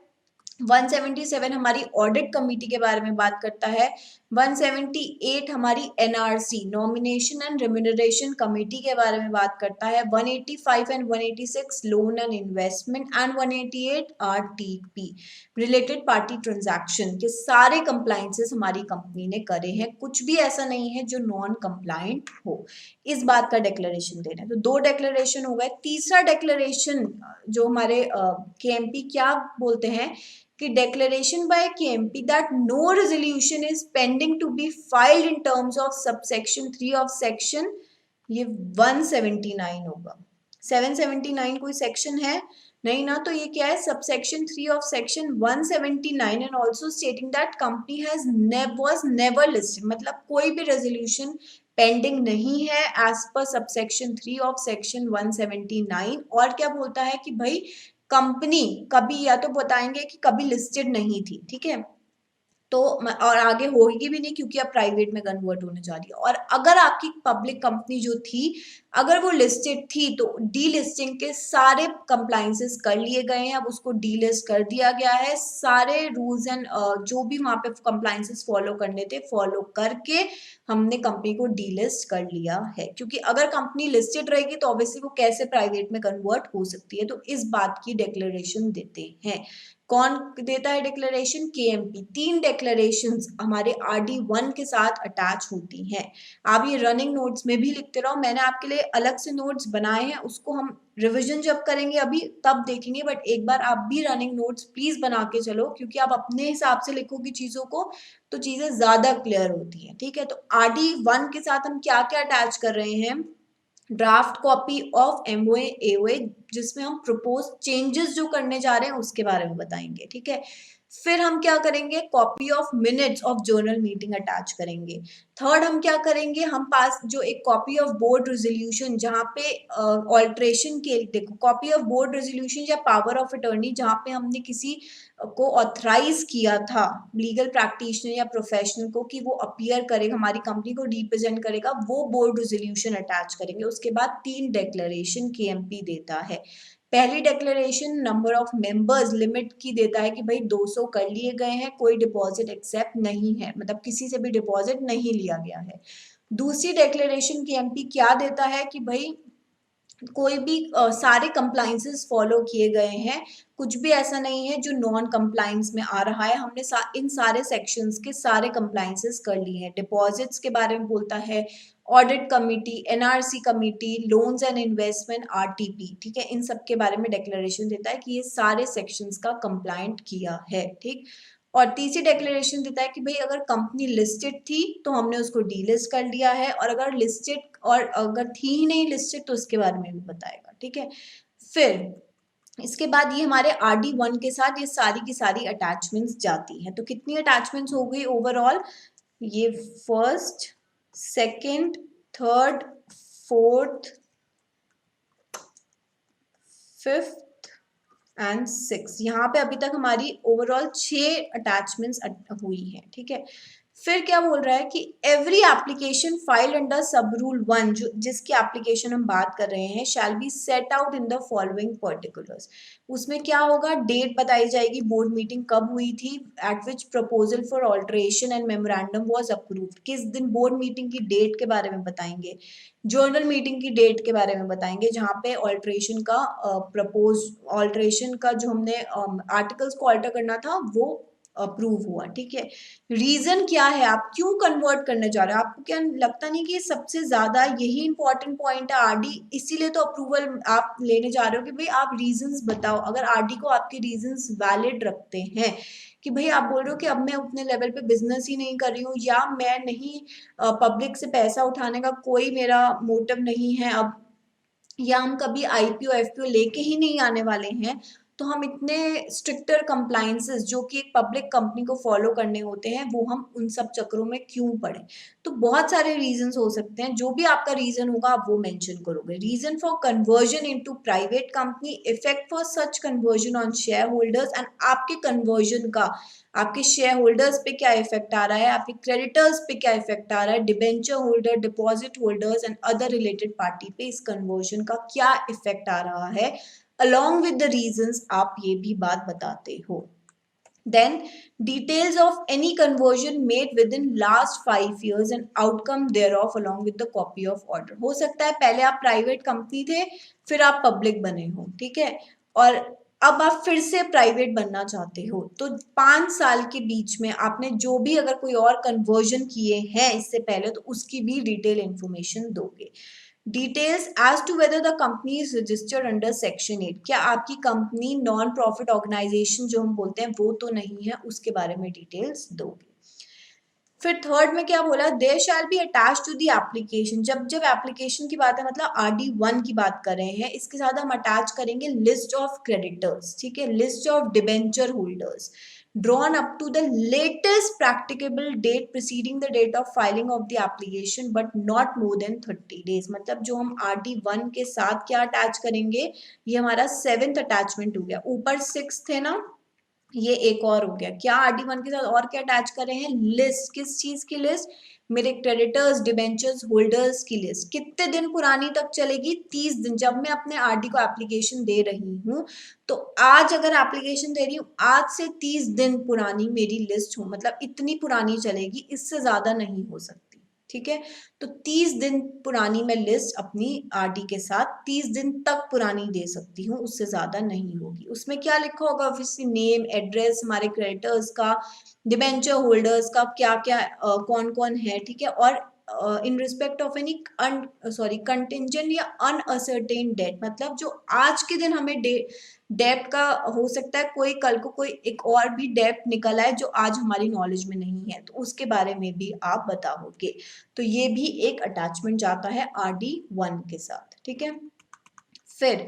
A: 177 हमारी ऑडिट कमेटी के बारे में बात करता है। 178 हमारी NRC, nomination and remuneration committee के बारे में बात करता है। 185 and 186 loan and investment, and 188 RTP, related party transaction के सारे कंप्लायंसेस हमारी कंपनी ने करे हैं, कुछ भी ऐसा नहीं है जो नॉन कंप्लायंट हो। इस बात का डिक्लेरेशन दे रहे हैं। तो 2 डिक्लेरेशन हो गए। तीसरा डिक्लेरेशन जो हमारे केएमपी क्या बोलते हैं कि declaration by KMP that no resolution is pending to be filed in terms of subsection 3 of section, ये 179 होगा। 779 कोई सेक्शन है नहीं ना, तो ये क्या है? Subsection 3 of section 179, and also stating that company has was never listed, मतलब कोई भी रेजोल्यूशन पेंडिंग नहीं है एज पर सबसेक्शन 3 ऑफ सेक्शन 179। और क्या बोलता है कि भाई कंपनी कभी, या तो बताएंगे कि कभी लिस्टेड नहीं थी, ठीक है, तो और आगे होगी भी नहीं क्योंकि अब प्राइवेट में कन्वर्ट होने जा रही है। और अगर आपकी पब्लिक कंपनी जो थी अगर वो लिस्टेड थी तो डी लिस्टिंग के सारे कंप्लायंसेस कर लिए गए हैं, अब उसको डी लिस्ट कर दिया गया है। सारे रूल्स एंड जो भी वहां पे कंप्लायंसेस फॉलो करने थे फॉलो करके हमने कंपनी को डी लिस्ट कर लिया है, क्योंकि अगर कंपनी लिस्टेड रहेगी तो ऑब्वियसली वो कैसे प्राइवेट में कन्वर्ट हो सकती है। तो इस बात की डिक्लेरेशन देते हैं। कौन देता है डिक्लेरेशन? केएमपी। 3 डिक्लेरेशंस हमारे RD1 के साथ अटैच होती हैं। आप ये रनिंग नोट्स में भी लिखते रहो, मैंने आपके लिए अलग से नोट्स बनाए हैं, उसको हम रिवीजन जब करेंगे अभी तब देखेंगे, बट एक बार आप भी रनिंग नोट्स प्लीज बना के चलो, क्योंकि आप अपने हिसाब से लिखोगे चीजों को तो चीजें ज्यादा क्लियर होती हैं, ठीक है। तो RD1 के साथ हम क्या क्या अटैच कर रहे हैं? Draft copy of MOA AOA, जिसमें हम प्रपोज चेंजेस जो करने जा रहे हैं उसके बारे में बताएंगे, ठीक है। फिर हम क्या करेंगे, copy of minutes of general meeting attach करेंगे। थर्ड हम क्या करेंगे, हम पास जो एक कॉपी ऑफ बोर्ड रेजोल्यूशन जहाँ पे ऑल्ट्रेशन के, देखो कॉपी ऑफ बोर्ड रेजोल्यूशन या पावर ऑफ अटॉर्नी जहाँ पे हमने किसी को ऑथराइज किया था, लीगल प्रैक्टिशनर या प्रोफेशनल को, कि वो अपीयर करेगा, हमारी कंपनी को रिप्रेजेंट करेगा, वो बोर्ड रेजोल्यूशन अटैच करेंगे। उसके बाद 3 डिक्लेरेशन केएमपी देता है। पहली declaration number of members limit की देता है कि भाई 200 कर लिए गए हैं, कोई डिपॉजिट एक्सेप्ट नहीं है, मतलब किसी से भी डिपॉजिट नहीं लिया गया है। दूसरी डिक्लेरेशन केएमपी क्या देता है कि भाई कोई भी सारे कंप्लाइंसेस फॉलो किए गए हैं, कुछ भी ऐसा नहीं है जो नॉन कंप्लाइंस में आ रहा है, हमने इन सारे सेक्शंस के सारे कंप्लाइंसेस कर लिए हैं। डिपॉजिट्स के बारे में बोलता है, audit committee, NRC committee, loans and investment, RTP, ठीक है, इन सब के बारे में डिक्लेरेशन देता है कि ये सारे सेक्शंस का कंप्लाइंट किया है, ठीक। और तीसरी डिक्लेरेशन देता है कि भाई अगर कंपनी लिस्टेड थी तो हमने उसको डीलिस्ट कर लिया है, और अगर लिस्टेड और अगर थी ही नहीं लिस्टेड तो उसके बारे में भी बताएगा, ठीक है। फिर इसके बाद ये हमारे RD1 के साथ ये सारी की सारी अटैचमेंट्स जाती हैं। तो कितनी अटैचमेंट्स हो गई ओवरऑल, ये first, second, third, fourth, fifth and 6, यहाँ पे अभी तक हमारी ओवरऑल 6 अटैचमेंट्स हुई हैं, ठीक है। फिर क्या बोल रहा है कि every application filed under sub rule 1, जो जिसकी एप्लीकेशन हम बात कर रहे हैं, shall be set out in the following particulars. उसमें क्या होगा, डेट बताई जाएगी, बोर्ड मीटिंग कब हुई थी, eight which proposal for alteration and memorandum was approved, किस दिन बोर्ड मीटिंग की डेट के बारे में बताएंगे, जर्नल मीटिंग की डेट के बारे में बताएंगे जहाँ पे ऑल्ट्रेशन का ऑल्ट्रेशन का जो हमने आर्टिकल्स को ऑल्टर करना था वो अप्रूव हुआ, ठीक है। रीजन क्या है, आप क्यों कन्वर्ट करने जा रहे हो, आपको क्या लगता नहीं कि सबसे ज्यादा यही इंपॉर्टेंट पॉइंट है आरडी, इसीलिए तो अप्रूवल आप लेने जा रहे हो कि भाई आप रीजंस बताओ। अगर आरडी को आपके रीजंस वैलिड रखते हैं कि भाई आप बोल रहे हो कि अब मैं उतने लेवल पे बिजनेस ही नहीं कर रही हूँ, या मैं नहीं पब्लिक से पैसा उठाने का कोई मेरा मोटिव नहीं है अब, या हम कभी आईपीओ एफपीओ लेके ही नहीं आने वाले हैं, तो हम इतने स्ट्रिक्टर कंप्लाइंसेस जो कि एक पब्लिक कंपनी को फॉलो करने होते हैं वो हम उन सब चक्करों में क्यों पड़े। तो बहुत सारे रीजंस हो सकते हैं, जो भी आपका रीजन होगा आप वो मेंशन करोगे। Reason for conversion into private company, effect for such conversion on share holders, and आपके कन्वर्जन का आपके शेयर होल्डर्स पे क्या इफेक्ट आ रहा है, आपके क्रेडिटर्स पे क्या इफेक्ट आ रहा है, debenture holder, deposit holders and other related party पे इस कन्वर्जन का क्या इफेक्ट आ रहा है, along with the reasons आप ये भी बात बताते हो। Then details of any conversion made within last 5 years and outcome thereof along with the copy of order। हो सकता है पहले आप प्राइवेट कंपनी थे फिर आप पब्लिक बने हो, ठीक है, और अब आप फिर से प्राइवेट बनना चाहते हो, तो 5 साल के बीच में आपने जो भी अगर कोई और कन्वर्जन किए हैं इससे पहले तो उसकी भी डिटेल इंफॉर्मेशन दोगे। Details as to whether the company is registered under section 8, क्या आपकी कंपनी नॉन प्रॉफिट ऑर्गेनाइजेशन जो हम बोलते हैं वो तो नहीं है, उसके बारे में डिटेल्स दोगे। फिर थर्ड में क्या बोला, there shall be attach to the application, जब जब एप्लीकेशन की बात है मतलब RD1 की बात कर रहे हैं, इसके साथ हम अटैच करेंगे लिस्ट ऑफ क्रेडिटर्स, ठीक है, list of debenture holders drawn up to the latest practicable date preceding the date of filing of the application but not more than 30 days। मतलब जो हम RD1 के साथ क्या अटैच करेंगे, ये हमारा 7th अटैचमेंट हो गया, ऊपर 6th है ना, ये एक और हो गया, क्या RD1 के साथ और क्या अटैच कर रहे हैं, लिस्ट, किस चीज की लिस्ट, मेरे क्रेडिटर्स डिबेंचर्स होल्डर्स की लिस्ट, कितने दिन पुरानी तक चलेगी, 30 दिन, जब मैं अपने आरडी को एप्लीकेशन दे रही हूँ तो आज अगर एप्लीकेशन दे रही हूँ आज से 30 दिन पुरानी मेरी लिस्ट हो, मतलब इतनी पुरानी चलेगी, इससे ज्यादा नहीं हो सकती, ठीक है। तो 30 दिन पुरानी मैं लिस्ट अपनी आरडी के साथ 30 दिन तक पुरानी दे सकती हूँ, उससे ज्यादा नहीं होगी। उसमें क्या लिखा होगा, ऑब्वियसली नेम, एड्रेस, हमारे क्रेडिटर्स का, डिबेंचर होल्डर्स का क्या क्या कौन कौन है, ठीक है, और in respect of any contingent या अनअसर्टेन डेट, मतलब जो आज के दिन हमें डेप्ट का हो सकता है कोई कल को कोई एक और भी डेप्ट निकल आए जो आज हमारी नॉलेज में नहीं है, तो उसके बारे में भी आप बताओगे। तो ये भी एक अटैचमेंट जाता है RD1 के साथ, ठीक है। फिर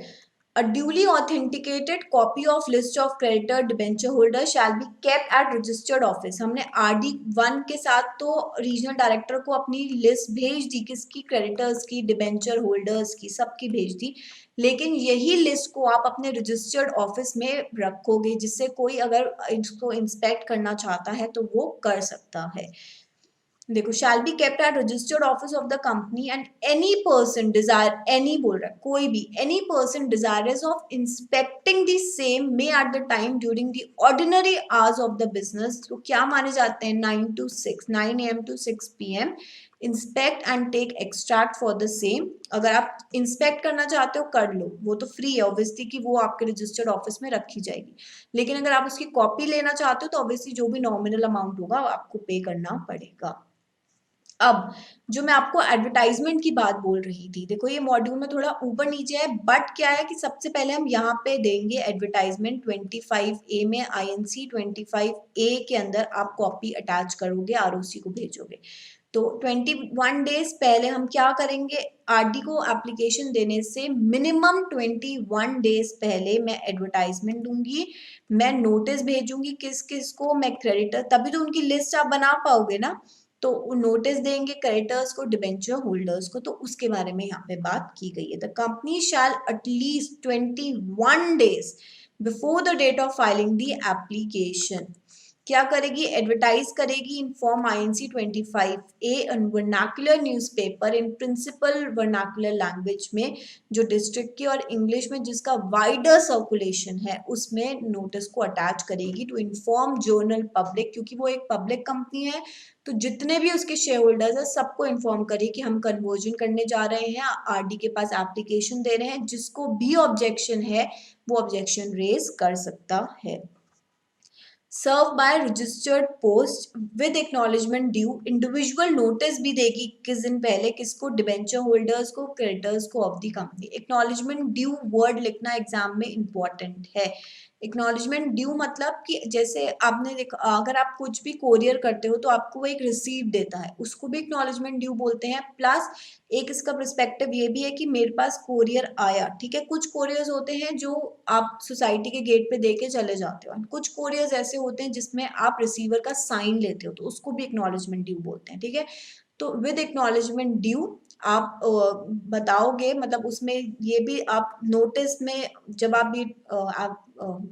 A: A duly authenticated copy of list of creditor debenture holder shall be kept at registered office. हमने RD1 के साथ तो रीजनल डायरेक्टर को अपनी लिस्ट भेज दी, किसकी, क्रेडिटर्स की, डिबेंचर होल्डर्स की, सबकी भेज दी, लेकिन यही लिस्ट को आप अपने रजिस्टर्ड ऑफिस में रखोगे, जिससे कोई अगर इसको इंस्पेक्ट करना चाहता है तो वो कर सकता है। देखो, shall be kept at registered office of the company and any person desire, any बोल रहा है, कोई भी, any person desirous of inspecting the same may at the time during the ordinary hours of the business. तो क्या माने जाते हैं, 9 to 6, 9 AM to 6 PM, inspect and take extract for the same. अगर आप इंस्पेक्ट करना चाहते हो कर लो, वो तो फ्री है ऑब्वियसली कि वो आपके रजिस्टर्ड ऑफिस में रखी जाएगी, लेकिन अगर आप उसकी कॉपी लेना चाहते हो तो ऑब्वियसली जो भी नॉमिनल अमाउंट होगा आपको पे करना पड़ेगा। अब जो मैं आपको एडवर्टाइजमेंट की बात बोल रही थी, देखो ये मॉड्यूल में थोड़ा ऊपर नीचे है, बट क्या है कि सबसे पहले हम यहाँ पे देंगे एडवर्टाइजमेंट 25A में, INC 25A के अंदर आप कॉपी अटैच करोगे, ROC को भेजोगे। तो 21 डेज पहले हम क्या करेंगे, RD को एप्लीकेशन देने से मिनिमम 21 डेज पहले मैं एडवर्टाइजमेंट दूंगी, मैं नोटिस भेजूंगी किस किस को, मैं क्रेडिटर, तभी तो उनकी लिस्ट आप बना पाओगे ना, तो नोटिस देंगे क्रेडिटर्स को, डिबेंचर होल्डर्स को, तो उसके बारे में यहाँ पे बात की गई है। The company shall at least 21 days before the date of filing the application क्या करेगी, एडवर्टाइज करेगी in form INC 25A vernacular newspaper in principal vernacular language में, जो डिस्ट्रिक्ट की, और इंग्लिश में जिसका वाइडर सर्कुलेशन है उसमें नोटिस को अटैच करेगी टू इन्फॉर्म जर्नल पब्लिक, क्योंकि वो एक पब्लिक कंपनी है तो जितने भी उसके शेयर होल्डर्स है सबको इन्फॉर्म करिए कि हम कन्वर्जन करने जा रहे हैं, RD के पास एप्लीकेशन दे रहे हैं, जिसको भी ऑब्जेक्शन है वो ऑब्जेक्शन रेज कर सकता है। Serve by registered post with acknowledgement due, individual notice भी देगी किस दिन पहले, किसको, डिबेंचर होल्डर्स को, क्रेडिटर्स को of the company. Acknowledgement due word लिखना एग्जाम में इंपॉर्टेंट है। एक्नॉलेजमेंट ड्यू मतलब कि जैसे आपने देखा, अगर आप कुछ भी कोरियर करते हो तो आपको वो एक रिसीट देता है, उसको भी एक्नॉलेजमेंट ड्यू बोलते हैं। प्लस एक इसका पर्सपेक्टिव ये भी है कि मेरे पास कोरियर आया, ठीक है, कुछ कोरियर्स होते हैं जो आप सोसाइटी के गेट पे दे के चले जाते हो, कुछ कोरियर्स ऐसे होते हैं जिसमें आप रिसीवर का साइन लेते हो, तो उसको भी एक्नॉलेजमेंट ड्यू बोलते हैं, ठीक है। तो विद एक्नॉलेजमेंट ड्यू आप बताओगे, मतलब उसमें ये भी आप नोटिस में, जब आप भी आप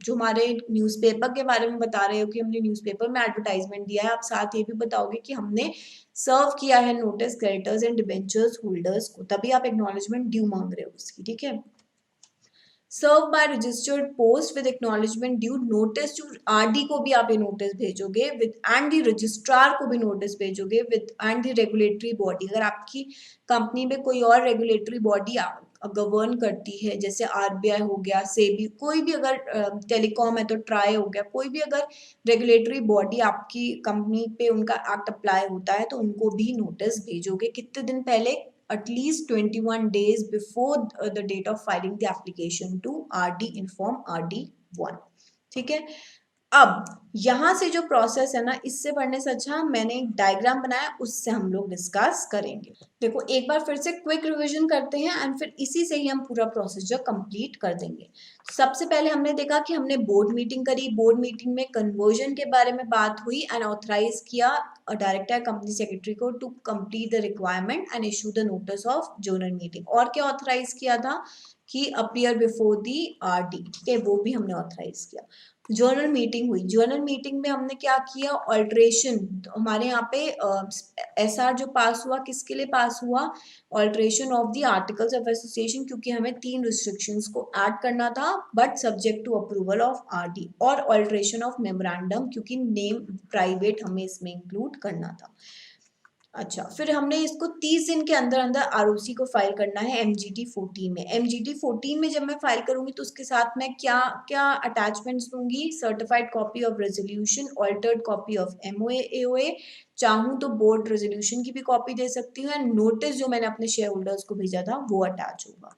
A: जो हमारे न्यूज़पेपर के बारे में बता रहे हो कि हमने न्यूज़पेपर में एडवर्टाइजमेंट दिया है, आप साथ ये भी बताओगे कि हमने सर्व किया है notice creditors and debentures holders को, तभी आप एक्नॉलेजमेंट ड्यू मांग रहे हो उसकी, ठीक है। Serve by registered post with acknowledgement due, notice to RD को भी आप ये नोटिस भेजोगे विद, एंड द रजिस्ट्रार को भी नोटिस भेजोगे with, and the regulatory body, अगर आपकी कंपनी में कोई और रेगुलेटरी बॉडी गवर्न करती है, जैसे RBI हो गया, सेबी, कोई भी, अगर टेलीकॉम है तो ट्राई हो गया, कोई भी अगर रेगुलेटरी बॉडी आपकी कंपनी पे उनका एक्ट अप्लाई होता है तो उनको भी नोटिस भेजोगे कितने दिन पहले, at least 21 days before the date of filing the application to RD inform RD1, ठीक है। अब यहाँ से जो प्रोसेस है ना, इससे पढ़ने से अच्छा मैंने एक डायग्राम बनाया, उससे हम लोग डिस्कस करेंगे। देखो एक बार फिर से क्विक रिवीजन करते हैं एंड फिर इसी से ही हम पूरा प्रोसीजर कंप्लीट कर देंगे। सबसे पहले हमने देखा कि हमने बोर्ड मीटिंग करी, बोर्ड मीटिंग में कन्वर्जन के बारे में बात हुई एंड ऑथराइज किया डायरेक्टर कंपनी सेक्रेटरी को to complete the requirement and issue the notice of general meeting. और क्या ऑथराइज किया था कि अपीयर बिफोर दी RD, ठीक है, वो भी हमने ऑथराइज किया। जर्नल मीटिंग हुई, जर्नल मीटिंग में हमने क्या किया, ऑल्ट्रेशन, तो हमारे यहाँ पे SR जो पास हुआ, किसके लिए पास हुआ, alteration of the articles of association, क्योंकि हमें 3 रिस्ट्रिक्शंस को ऐड करना था but subject to approval of RD, और ऑल्ट्रेशन ऑफ मेमोरेंडम, क्योंकि नेम प्राइवेट हमें इसमें इंक्लूड करना था। अच्छा, फिर हमने इसको 30 दिन के अंदर अंदर ROC को फाइल करना है MGT 14 में। MGT 14 में जब मैं फाइल करूंगी तो उसके साथ मैं क्या क्या अटैचमेंट्स दूंगी, certified copy of resolution, altered copy of MOA AOA, चाहूँ तो बोर्ड रेजोल्यूशन की भी कॉपी दे सकती हूँ, एंड नोटिस जो मैंने अपने शेयर होल्डर्स को भेजा था वो अटैच होगा।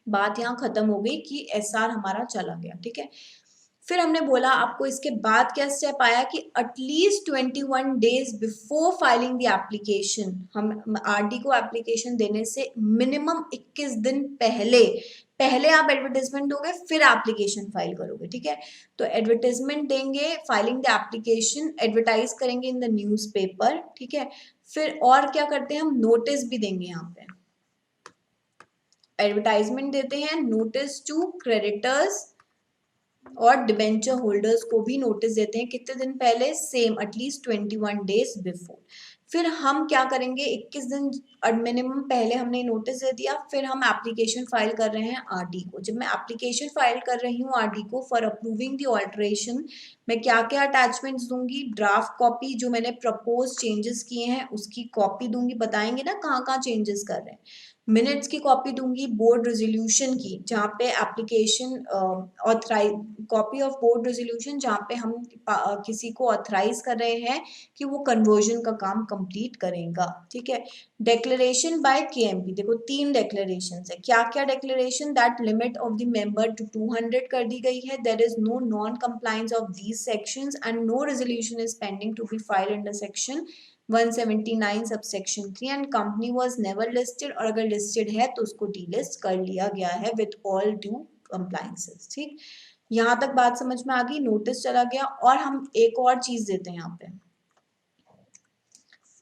A: बात यहाँ खत्म हो गई कि SR हमारा चला गया, ठीक है। फिर हमने बोला आपको इसके बाद क्या स्टेप आया कि at least 21 days before filing the application, हम RD को एप्लीकेशन देने से मिनिमम 21 दिन पहले पहले आप एडवर्टाइजमेंट दोगे फिर एप्लीकेशन फाइल करोगे, ठीक है। तो एडवर्टाइजमेंट देंगे, फाइलिंग द एप्लीकेशन, एडवर्टाइज करेंगे इन द न्यूज़पेपर, ठीक है। फिर और क्या करते हैं, हम नोटिस भी देंगे। यहाँ पे एडवर्टाइजमेंट देते हैं, नोटिस टू क्रेडिटर्स और डिबेंचर होल्डर्स को भी नोटिस देते हैं कितने दिन पहले, सेम एटलीस्ट 21 डेज बिफोर। फिर हम क्या करेंगे, 21 दिन मिनिमम पहले हमने नोटिस दे दिया, फिर हम एप्लीकेशन फाइल कर रहे हैं आरडी को। जब मैं एप्लीकेशन फाइल कर रही हूँ आरडी को फॉर अप्रूविंग द ऑल्ट्रेशन, मैं क्या क्या अटैचमेंट्स दूंगी, ड्राफ्ट कॉपी जो मैंने प्रपोज चेंजेस किए हैं उसकी कॉपी दूंगी, बताएंगे ना कहाँ कहाँ चेंजेस कर रहे हैं। मिनट्स की कॉपी दूंगी, बोर्ड रेजोल्यूशन की जहाँ पे application authorize, copy of board resolution जहाँ पे हम किसी को ऑथराइज कर रहे हैं कि वो कन्वर्जन का काम कंप्लीट करेगा, ठीक है। डेक्लेरेशन बाय केएमपी, देखो 3 डेक्लेरेशन है। क्या क्या declaration, that limit of the member to 200 कर दी गई है, there is no non compliance of these sections and no resolution is pending to be filed under section 179 subsection 3 and company was never listed, और अगर listed है तो उसको delist कर लिया गया है विद ऑल ड्यू कंप्लायंसेस, ठीक। यहाँ तक बात समझ में आ गई, नोटिस चला गया। और हम एक और चीज देते हैं यहाँ पे,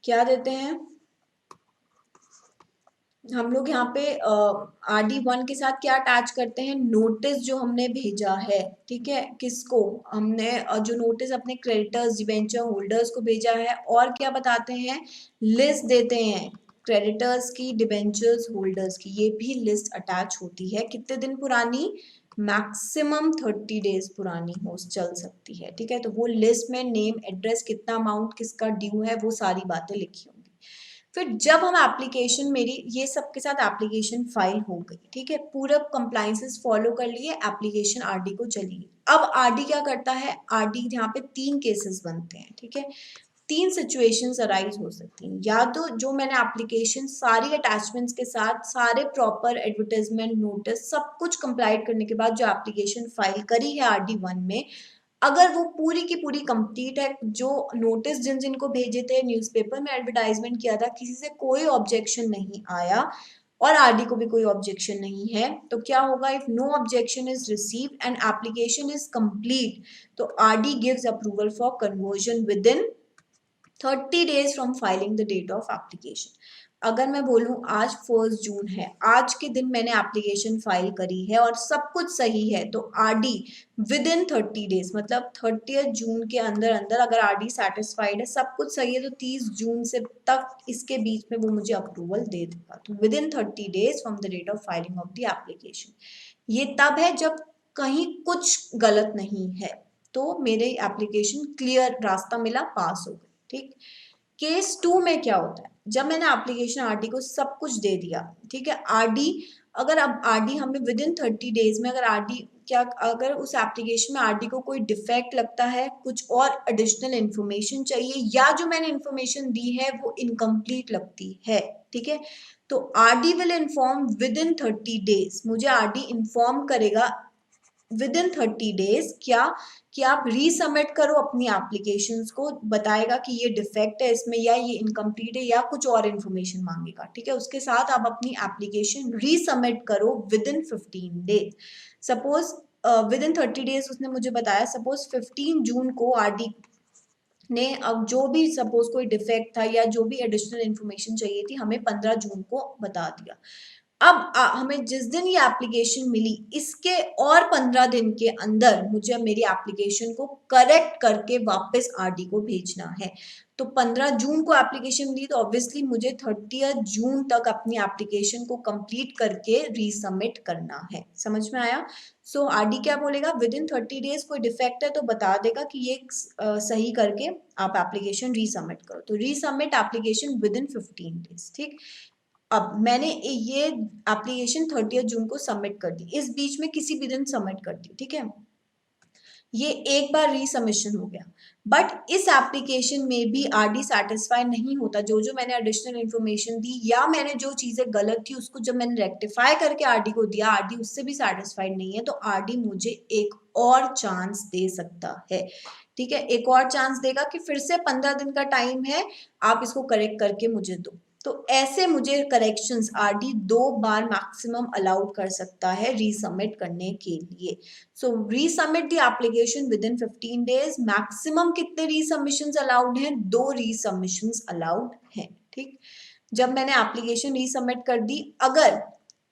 A: क्या देते हैं हम लोग यहाँ पे RD1 के साथ क्या अटैच करते हैं, नोटिस जो हमने भेजा है, ठीक है। किसको हमने जो नोटिस अपने क्रेडिटर्स डिबेंचर होल्डर्स को भेजा है, और क्या बताते हैं, लिस्ट देते हैं क्रेडिटर्स की, डिबेंचर्स होल्डर्स की, ये भी लिस्ट अटैच होती है। कितने दिन पुरानी, मैक्सिमम 30 डेज पुरानी हो चल सकती है, ठीक है। तो वो लिस्ट में नेम, एड्रेस, कितना अमाउंट किसका ड्यू है, वो सारी बातें लिखी होंगी। फिर जब हम एप्लीकेशन, मेरी ये सब के साथ एप्लीकेशन फाइल हो गई, ठीक है, पूरा कंप्लायंसेस फॉलो कर लिए, एप्लीकेशन आरडी को चली गई। अब आरडी क्या करता है, आरडी यहाँ पे 3 केसेस बनते हैं, ठीक है। 3 सिचुएशंस अराइज हो सकती हैं, या तो जो मैंने एप्लीकेशन सारी अटैचमेंट्स के साथ, सारे प्रॉपर एडवर्टाइजमेंट नोटिस सब कुछ कंप्लाइट करने के बाद जो एप्लीकेशन फाइल करी है RD1 में, अगर वो पूरी की पूरी कंप्लीट है, जो नोटिस जिन जिन को भेजे थे, न्यूज़पेपर में एडवर्टाइजमेंट किया था, किसी से कोई ऑब्जेक्शन नहीं आया और आरडी को भी कोई ऑब्जेक्शन नहीं है, तो क्या होगा, if no objection is received and application is complete, तो RD gives approval for conversion within 30 days from filing the date of application. अगर मैं बोलूं आज 1 जून है, आज के दिन मैंने एप्लीकेशन फाइल करी है और सब कुछ सही है, तो आरडी विद इन 30 डेज, मतलब 30 जून के अंदर अंदर अगर आरडी सेटिस्फाइड है, सब कुछ सही है, तो 30 जून से तक इसके बीच में वो मुझे अप्रूवल दे देगा। तो within 30 days from the date of filing of the application. ये तब है जब कहीं कुछ गलत नहीं है, तो मेरे एप्लीकेशन क्लियर, रास्ता मिला, पास हो गई, ठीक। केस 2 में क्या होता है, जब मैंने एप्लीकेशन आरडी को सब कुछ दे दिया, ठीक है, आरडी, अगर अब आरडी हमें विद इन 30 डेज में, अगर आरडी क्या, अगर उस एप्लीकेशन में आरडी को कोई डिफेक्ट लगता है, कुछ और एडिशनल इंफॉर्मेशन चाहिए, या जो मैंने इंफॉर्मेशन दी है वो इनकम्प्लीट लगती है, ठीक है, तो RD will inform with in 30 days, मुझे आरडी इन्फॉर्म करेगा विद इन 30 डेज, क्या कि आप रीसबमिट करो अपनी एप्लीकेशंस को, बताएगा कि ये डिफेक्ट है इसमें, या ये इनकम्प्लीट है, या कुछ और इन्फॉर्मेशन मांगेगा, ठीक है। उसके साथ आप अपनी एप्लीकेशन रीसबमिट करो with in 15 days. Suppose with in 30 days उसने मुझे बताया, सपोज 15 जून को आरडी ने, अब जो भी सपोज कोई डिफेक्ट था या जो भी एडिशनल इन्फॉर्मेशन चाहिए थी, हमें 15 जून को बता दिया। अब हमें जिस दिन ये एप्लीकेशन मिली, इसके और 15 दिन के अंदर मुझे मेरी एप्लीकेशन को करेक्ट करके वापस आरडी को भेजना है। तो 15 जून को एप्लीकेशन मिली, तो ऑब्वियसली मुझे 30 जून तक अपनी एप्लीकेशन को कंप्लीट करके रीसबमिट करना है। समझ में आया। सो आरडी क्या बोलेगा, विद इन 30 डेज कोई डिफेक्ट है तो बता देगा कि ये सही करके आप एप्लीकेशन रीसबमिट करो, तो resubmit application within 15 days, ठीक। अब मैंने ये एप्लीकेशन 30 जून को सबमिट कर दी, इस बीच में किसी भी दिन सबमिट कर दी, ठीक है, ये एक बार रीसबमिशन हो गया, बट इस एप्लीकेशन में भी आरडी सेटिस्फाई नहीं होता, जो जो मैंने एडिशनल इन्फॉर्मेशन दी या मैंने जो चीजें गलत थी उसको जब मैंने रेक्टिफाई करके आरडी को दिया, आरडी उससे भी सेटिस्फाइड नहीं है, तो आरडी मुझे एक और चांस दे सकता है, ठीक है, एक और चांस देगा कि फिर से 15 दिन का टाइम है, आप इसको करेक्ट करके मुझे दो। तो ऐसे मुझे करेक्शंस आरडी 2 बार मैक्सिमम अलाउड कर सकता है रीसबमिट करने के लिए। So resubmit the application within 15 days. Maximum कितने रीसबमिशंस अलाउड हैं? 2 रीसबमिशंस अलाउड हैं। ठीक, जब मैंने एप्लीकेशन रीसबमिट कर दी, अगर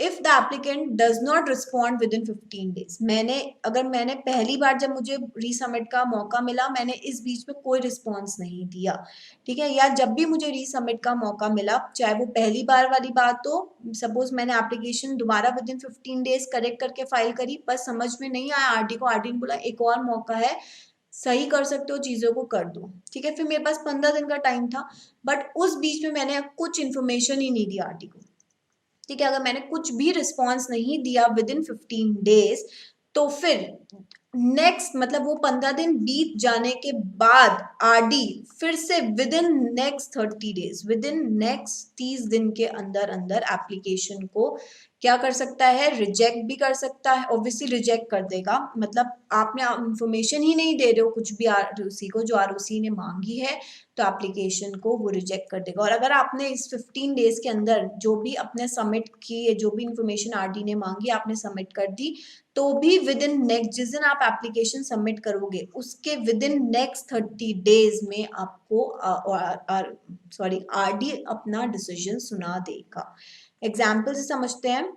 A: if the applicant does not respond with in 15 days, मैंने पहली बार जब मुझे रीसबमिट का मौका मिला, मैंने इस बीच में कोई रिस्पॉन्स नहीं दिया, ठीक है, या जब भी मुझे रीसबमिट का मौका मिला, चाहे वो पहली बार वाली बात हो, सपोज मैंने एप्लीकेशन दोबारा विद इन 15 डेज करेक्ट करके फाइल करी, पर समझ में नहीं आया आरडी को, आरडी ने बोला एक और मौका है, सही कर सकते हो, चीजों को कर दो, ठीक है, फिर मेरे पास 15 दिन का टाइम था, बट उस बीच में मैंने कुछ इन्फॉर्मेशन ही नहीं दी आरडी को, ठीक है, अगर मैंने कुछ भी रिस्पॉन्स नहीं दिया विद इन 15 डेज, तो फिर नेक्स्ट मतलब वो 15 दिन बीत जाने के बाद आरडी फिर से with in next 30 days, with in next 30 दिन के अंदर अंदर एप्लीकेशन को क्या कर सकता है? रिजेक्ट भी कर सकता है। ऑब्वियसली रिजेक्ट कर देगा, मतलब आपने इंफॉर्मेशन ही नहीं दे रहे हो कुछ भी आरओसी को, जो आरओसी ने मांगी है, तो एप्लीकेशन को वो रिजेक्ट कर देगा। और अगर आपने इस 15 डेज के अंदर जो भी अपने सबमिट किए, जो भी इंफॉर्मेशन आरडी ने मांगी आपने सबमिट कर दी, तो भी विद इन नेक्स्ट, जिस दिन आप एप्लीकेशन सबमिट करोगे उसके विद इन नेक्स्ट 30 डेज में आपको आरडी अपना डिसीजन सुना देगा। एग्जाम्पल से समझते हैं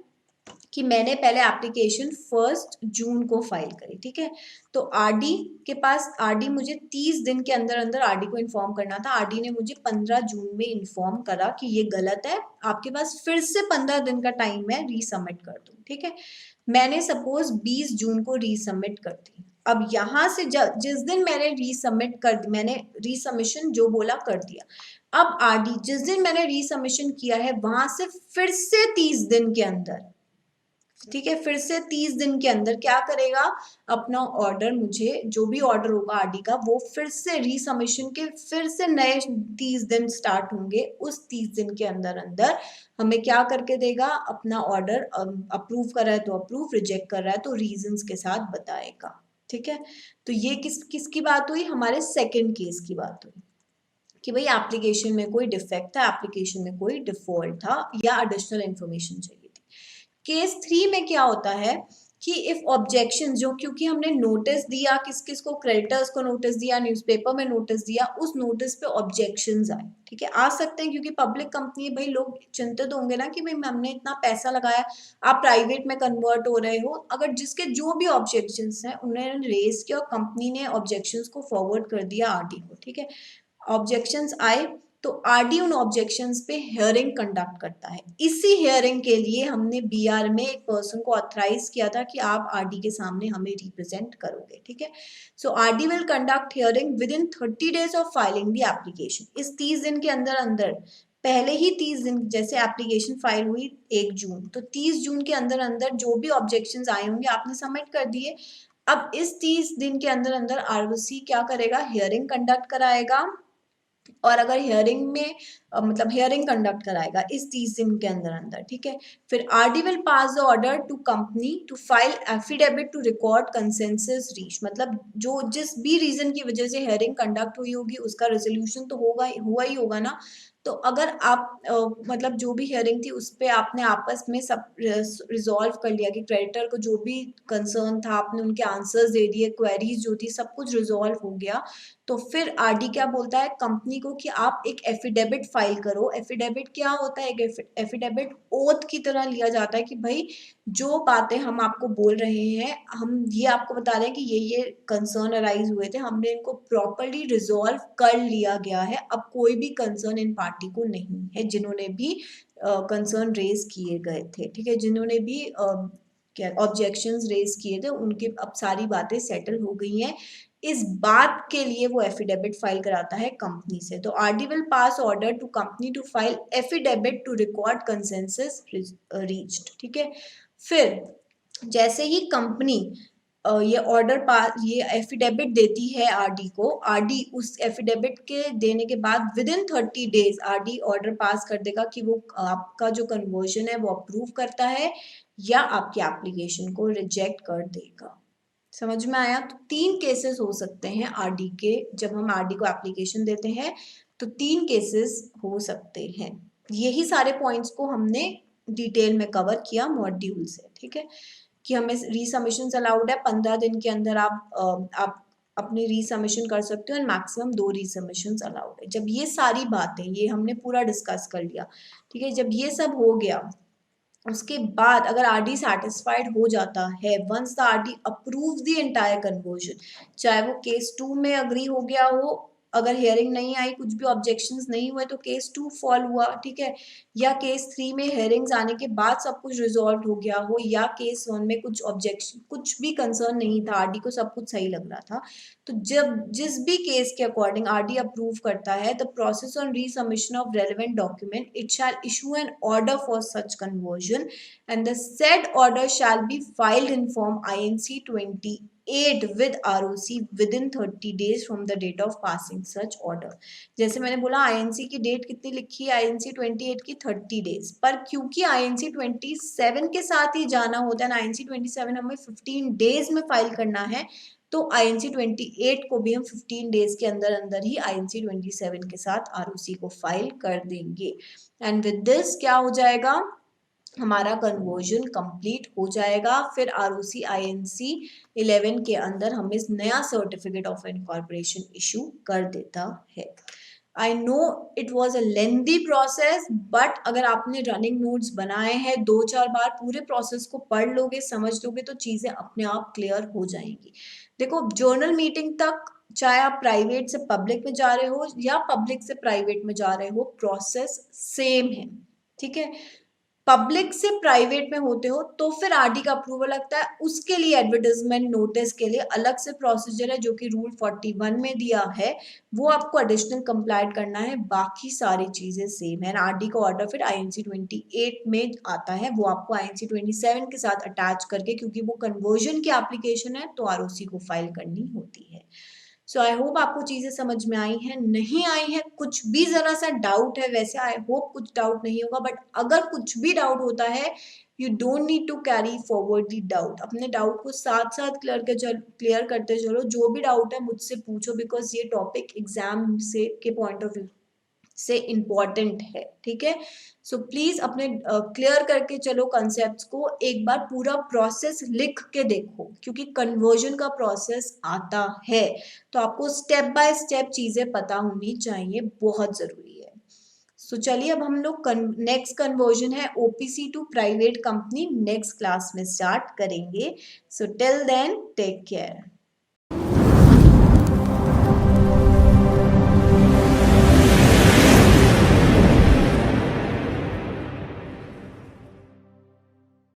A: कि मैंने पहले एप्लीकेशन 1 जून को फाइल करी, ठीक है, तो आरडी के पास, आरडी मुझे 30 दिन के अंदर अंदर आरडी को इन्फॉर्म करना था, आरडी ने मुझे 15 जून में इन्फॉर्म करा कि ये गलत है, आपके पास फिर से 15 दिन का टाइम है, रीसबमिट कर दो, ठीक है, मैंने सपोज 20 जून को रीसबमिट कर दी। अब यहाँ से जिस दिन मैंने रीसबमिट कर दी, मैंने रीसबमिशन जो बोला कर दिया, अब आरडी जिस दिन मैंने रीसबमिशन किया है वहां से फिर से 30 दिन के अंदर, ठीक है, फिर से 30 दिन के अंदर क्या करेगा? अपना ऑर्डर, मुझे जो भी ऑर्डर होगा आरडी का, वो फिर से रीसबमिशन के फिर से नए 30 दिन स्टार्ट होंगे, उस 30 दिन के अंदर अंदर हमें क्या करके देगा? अपना ऑर्डर अप्रूव कर रहा है तो अप्रूव, रिजेक्ट कर रहा है तो रीजंस के साथ बताएगा, ठीक है। तो ये किसकी बात हुई? हमारे सेकेंड केस की बात हुई कि भाई एप्लीकेशन में कोई डिफेक्ट था, एप्लीकेशन में कोई डिफॉल्ट था या एडिशनल इंफॉर्मेशन चाहिए थी। केस 3 में क्या होता है कि इफ ऑब्जेक्शन, जो क्योंकि हमने नोटिस दिया, किस किस को, क्रेडिटर्स को नोटिस दिया, न्यूज़पेपर में नोटिस दिया, उस नोटिस पे ऑब्जेक्शंस आए, ठीक है, आ सकते हैं क्योंकि पब्लिक कंपनी है, भाई लोग चिंतित होंगे ना कि भाई हमने इतना पैसा लगाया, आप प्राइवेट में कन्वर्ट हो रहे हो, अगर जिसके जो भी ऑब्जेक्शंस हैं उन्होंने रेज किया और कंपनी ने ऑब्जेक्शंस को फॉरवर्ड कर दिया आरडी को, ठीक है, ऑब्जेक्शंस आए तो आरडी उन ऑब्जेक्शंस पे हियरिंग कंडक्ट करता है। इसी हियरिंग के लिए हमने बीआर में एक पर्सन को ऑथराइज किया था कि आप आरडी के सामने हमें रिप्रेजेंट करोगे, ठीक है। So RD will conduct hearing within 30 days of filing the application. इस 30 दिन के अंदर अंदर, पहले ही 30 दिन, जैसे एप्लीकेशन फाइल हुई 1 जून, तो 30 जून के अंदर अंदर जो भी ऑब्जेक्शंस आए होंगे आपने सबमिट कर दिए। अब इस 30 दिन के अंदर अंदर आरओसी क्या करेगा? हियरिंग कंडक्ट कराएगा, और अगर हियरिंग में मतलब हियरिंग कंडक्ट कराएगा इस 30 दिन के अंदर अंदर, ठीक है, फिर RD will pass the order to company to file affidavit to record consensus reach, मतलब जो जिस भी रीजन की वजह से हियरिंग कंडक्ट हुई होगी उसका रेजोल्यूशन तो हुआ ही होगा ना। तो अगर आप मतलब जो भी हियरिंग थी उस पर आपने आपस में सब रिजॉल्व कर लिया कि क्रेडिटर को जो भी कंसर्न था आपने उनके आंसर्स दे दिए, क्वेरीज जो थी सब कुछ रिजॉल्व हो गया, तो फिर आरडी क्या बोलता है कंपनी को कि आप एक एफिडेविट फाइल करो। एफिडेविट क्या होता है? एक एफिडेविट ओथ की तरह लिया जाता है कि भाई जो बातें हम आपको बोल रहे हैं, हम ये आपको बता रहे हैं कि ये कंसर्न अराइज हुए थे, हमने इनको प्रॉपर्ली रिजॉल्व कर लिया गया है, अब कोई भी कंसर्न इन पार्टी को नहीं है जिन्होंने भी कंसर्न रेज किए गए थे, ठीक है, जिन्होंने भी क्या ऑब्जेक्शंस रेज किए थे उनके अब सारी बातें सेटल हो गई हैं। इस बात के लिए वो एफिडेविट फाइल कराता है कंपनी से। तो RD will pass order to company to file affidavit to record consensus reached, ठीक है। फिर जैसे ही कंपनी ये एफिडेविट देती है आरडी को, आरडी उस एफिडेविट के देने के बाद with in 30 days RD order pass कर देगा कि वो आपका जो कन्वर्जन है वो अप्रूव करता है या आपकी एप्लीकेशन को रिजेक्ट कर देगा। समझ में आया? तो 3 केसेस हो सकते हैं आरडी के, जब हम आरडी को एप्लीकेशन देते हैं तो 3 केसेस हो सकते हैं। यही सारे पॉइंट्स को हमने डिटेल में कवर किया मॉड्यूल से, ठीक है, कि हमें रीसबमिशन अलाउड है, 15 दिन के अंदर आप अपनी रीसबमिशन कर सकते हो एंड मैक्सिमम 2 रीसबमिशन अलाउड है। जब ये सारी बातें ये हमने पूरा डिस्कस कर लिया, ठीक है, जब ये सब हो गया उसके बाद अगर आरडी सेटिस्फाइड हो जाता है, once the RD approve the entire conversion, चाहे वो केस 2 में अग्री हो गया हो, अगर हियरिंग नहीं आई, कुछ भी ऑब्जेक्शंस नहीं हुए तो केस 2 फॉल हुआ, ठीक है, या केस 3 में हियरिंग्स आने के बाद सब कुछ रिजॉल्व हो गया हो, या केस 1 में कुछ ऑब्जेक्शन, कुछ भी कंसर्न नहीं था, आरडी को सब कुछ सही लग रहा था, तो जब जिस भी केस के अकॉर्डिंग आरडी अप्रूव करता है, the process on resubmission of relevant document, it shall issue an order for such conversion and the said order shall be filed in form INC 28 with ROC within 30 days from the date of passing such order। जैसे मैंने बोला INC की date कितनी लिखी है, INC 28 की 30 days, पर क्योंकि INC 27 के साथ ही जाना होता है ना, INC 27 हमें 15 डेज में फाइल करना है, तो INC 28 को भी हम 15 डेज के अंदर अंदर ही INC 27 के साथ ROC को फाइल कर देंगे। एंड विद दिस क्या हो जाएगा, हमारा कन्वर्जन कंप्लीट हो जाएगा। फिर ROC INC 11 के अंदर हमें नया सर्टिफिकेट ऑफ इनकॉर्पोरेशन इशू कर देता है। I know it was a lengthy process, but अगर आपने रनिंग नोट्स बनाए हैं, 2-4 बार पूरे प्रोसेस को पढ़ लोगे, समझ लोगे, तो चीजें अपने आप क्लियर हो जाएंगी। देखो, जर्नल मीटिंग तक चाहे आप प्राइवेट से पब्लिक में जा रहे हो या पब्लिक से प्राइवेट में जा रहे हो, प्रोसेस सेम है, ठीक है। पब्लिक से प्राइवेट में होते हो तो फिर आरडी का अप्रूवल लगता है, उसके लिए एडवर्टाइजमेंट नोटिस के लिए अलग से प्रोसीजर है जो कि रूल 41 में दिया है, वो आपको एडिशनल कंप्लाइट करना है, बाकी सारी चीजें सेम है। आरडी का ऑर्डर फिर INC 28 में आता है, वो आपको INC 27 के साथ अटैच करके, क्योंकि वो कन्वर्जन की एप्लीकेशन है, तो ROC को फाइल करनी होती है। सो आई होप आपको चीजें समझ में आई हैं, नहीं आई है, कुछ भी जरा सा डाउट है, वैसे आई होप कुछ डाउट नहीं होगा, बट अगर कुछ भी डाउट होता है, you don't need to carry forward the doubt, अपने डाउट को साथ साथ क्लियर करते चलो, जो भी डाउट है मुझसे पूछो, बिकॉज ये टॉपिक एग्जाम से के पॉइंट ऑफ व्यू से इम्पॉर्टेंट है, ठीक है। सो प्लीज अपने क्लियर करके चलो कंसेप्ट्स को, एक बार पूरा प्रोसेस लिख के देखो, क्योंकि कन्वर्जन का प्रोसेस आता है तो आपको स्टेप बाय स्टेप चीजें पता होनी चाहिए, बहुत जरूरी है। सो चलिए अब हम लोग नेक्स्ट कन्वर्जन है OPC to private company, next class में स्टार्ट करेंगे। So till then take care.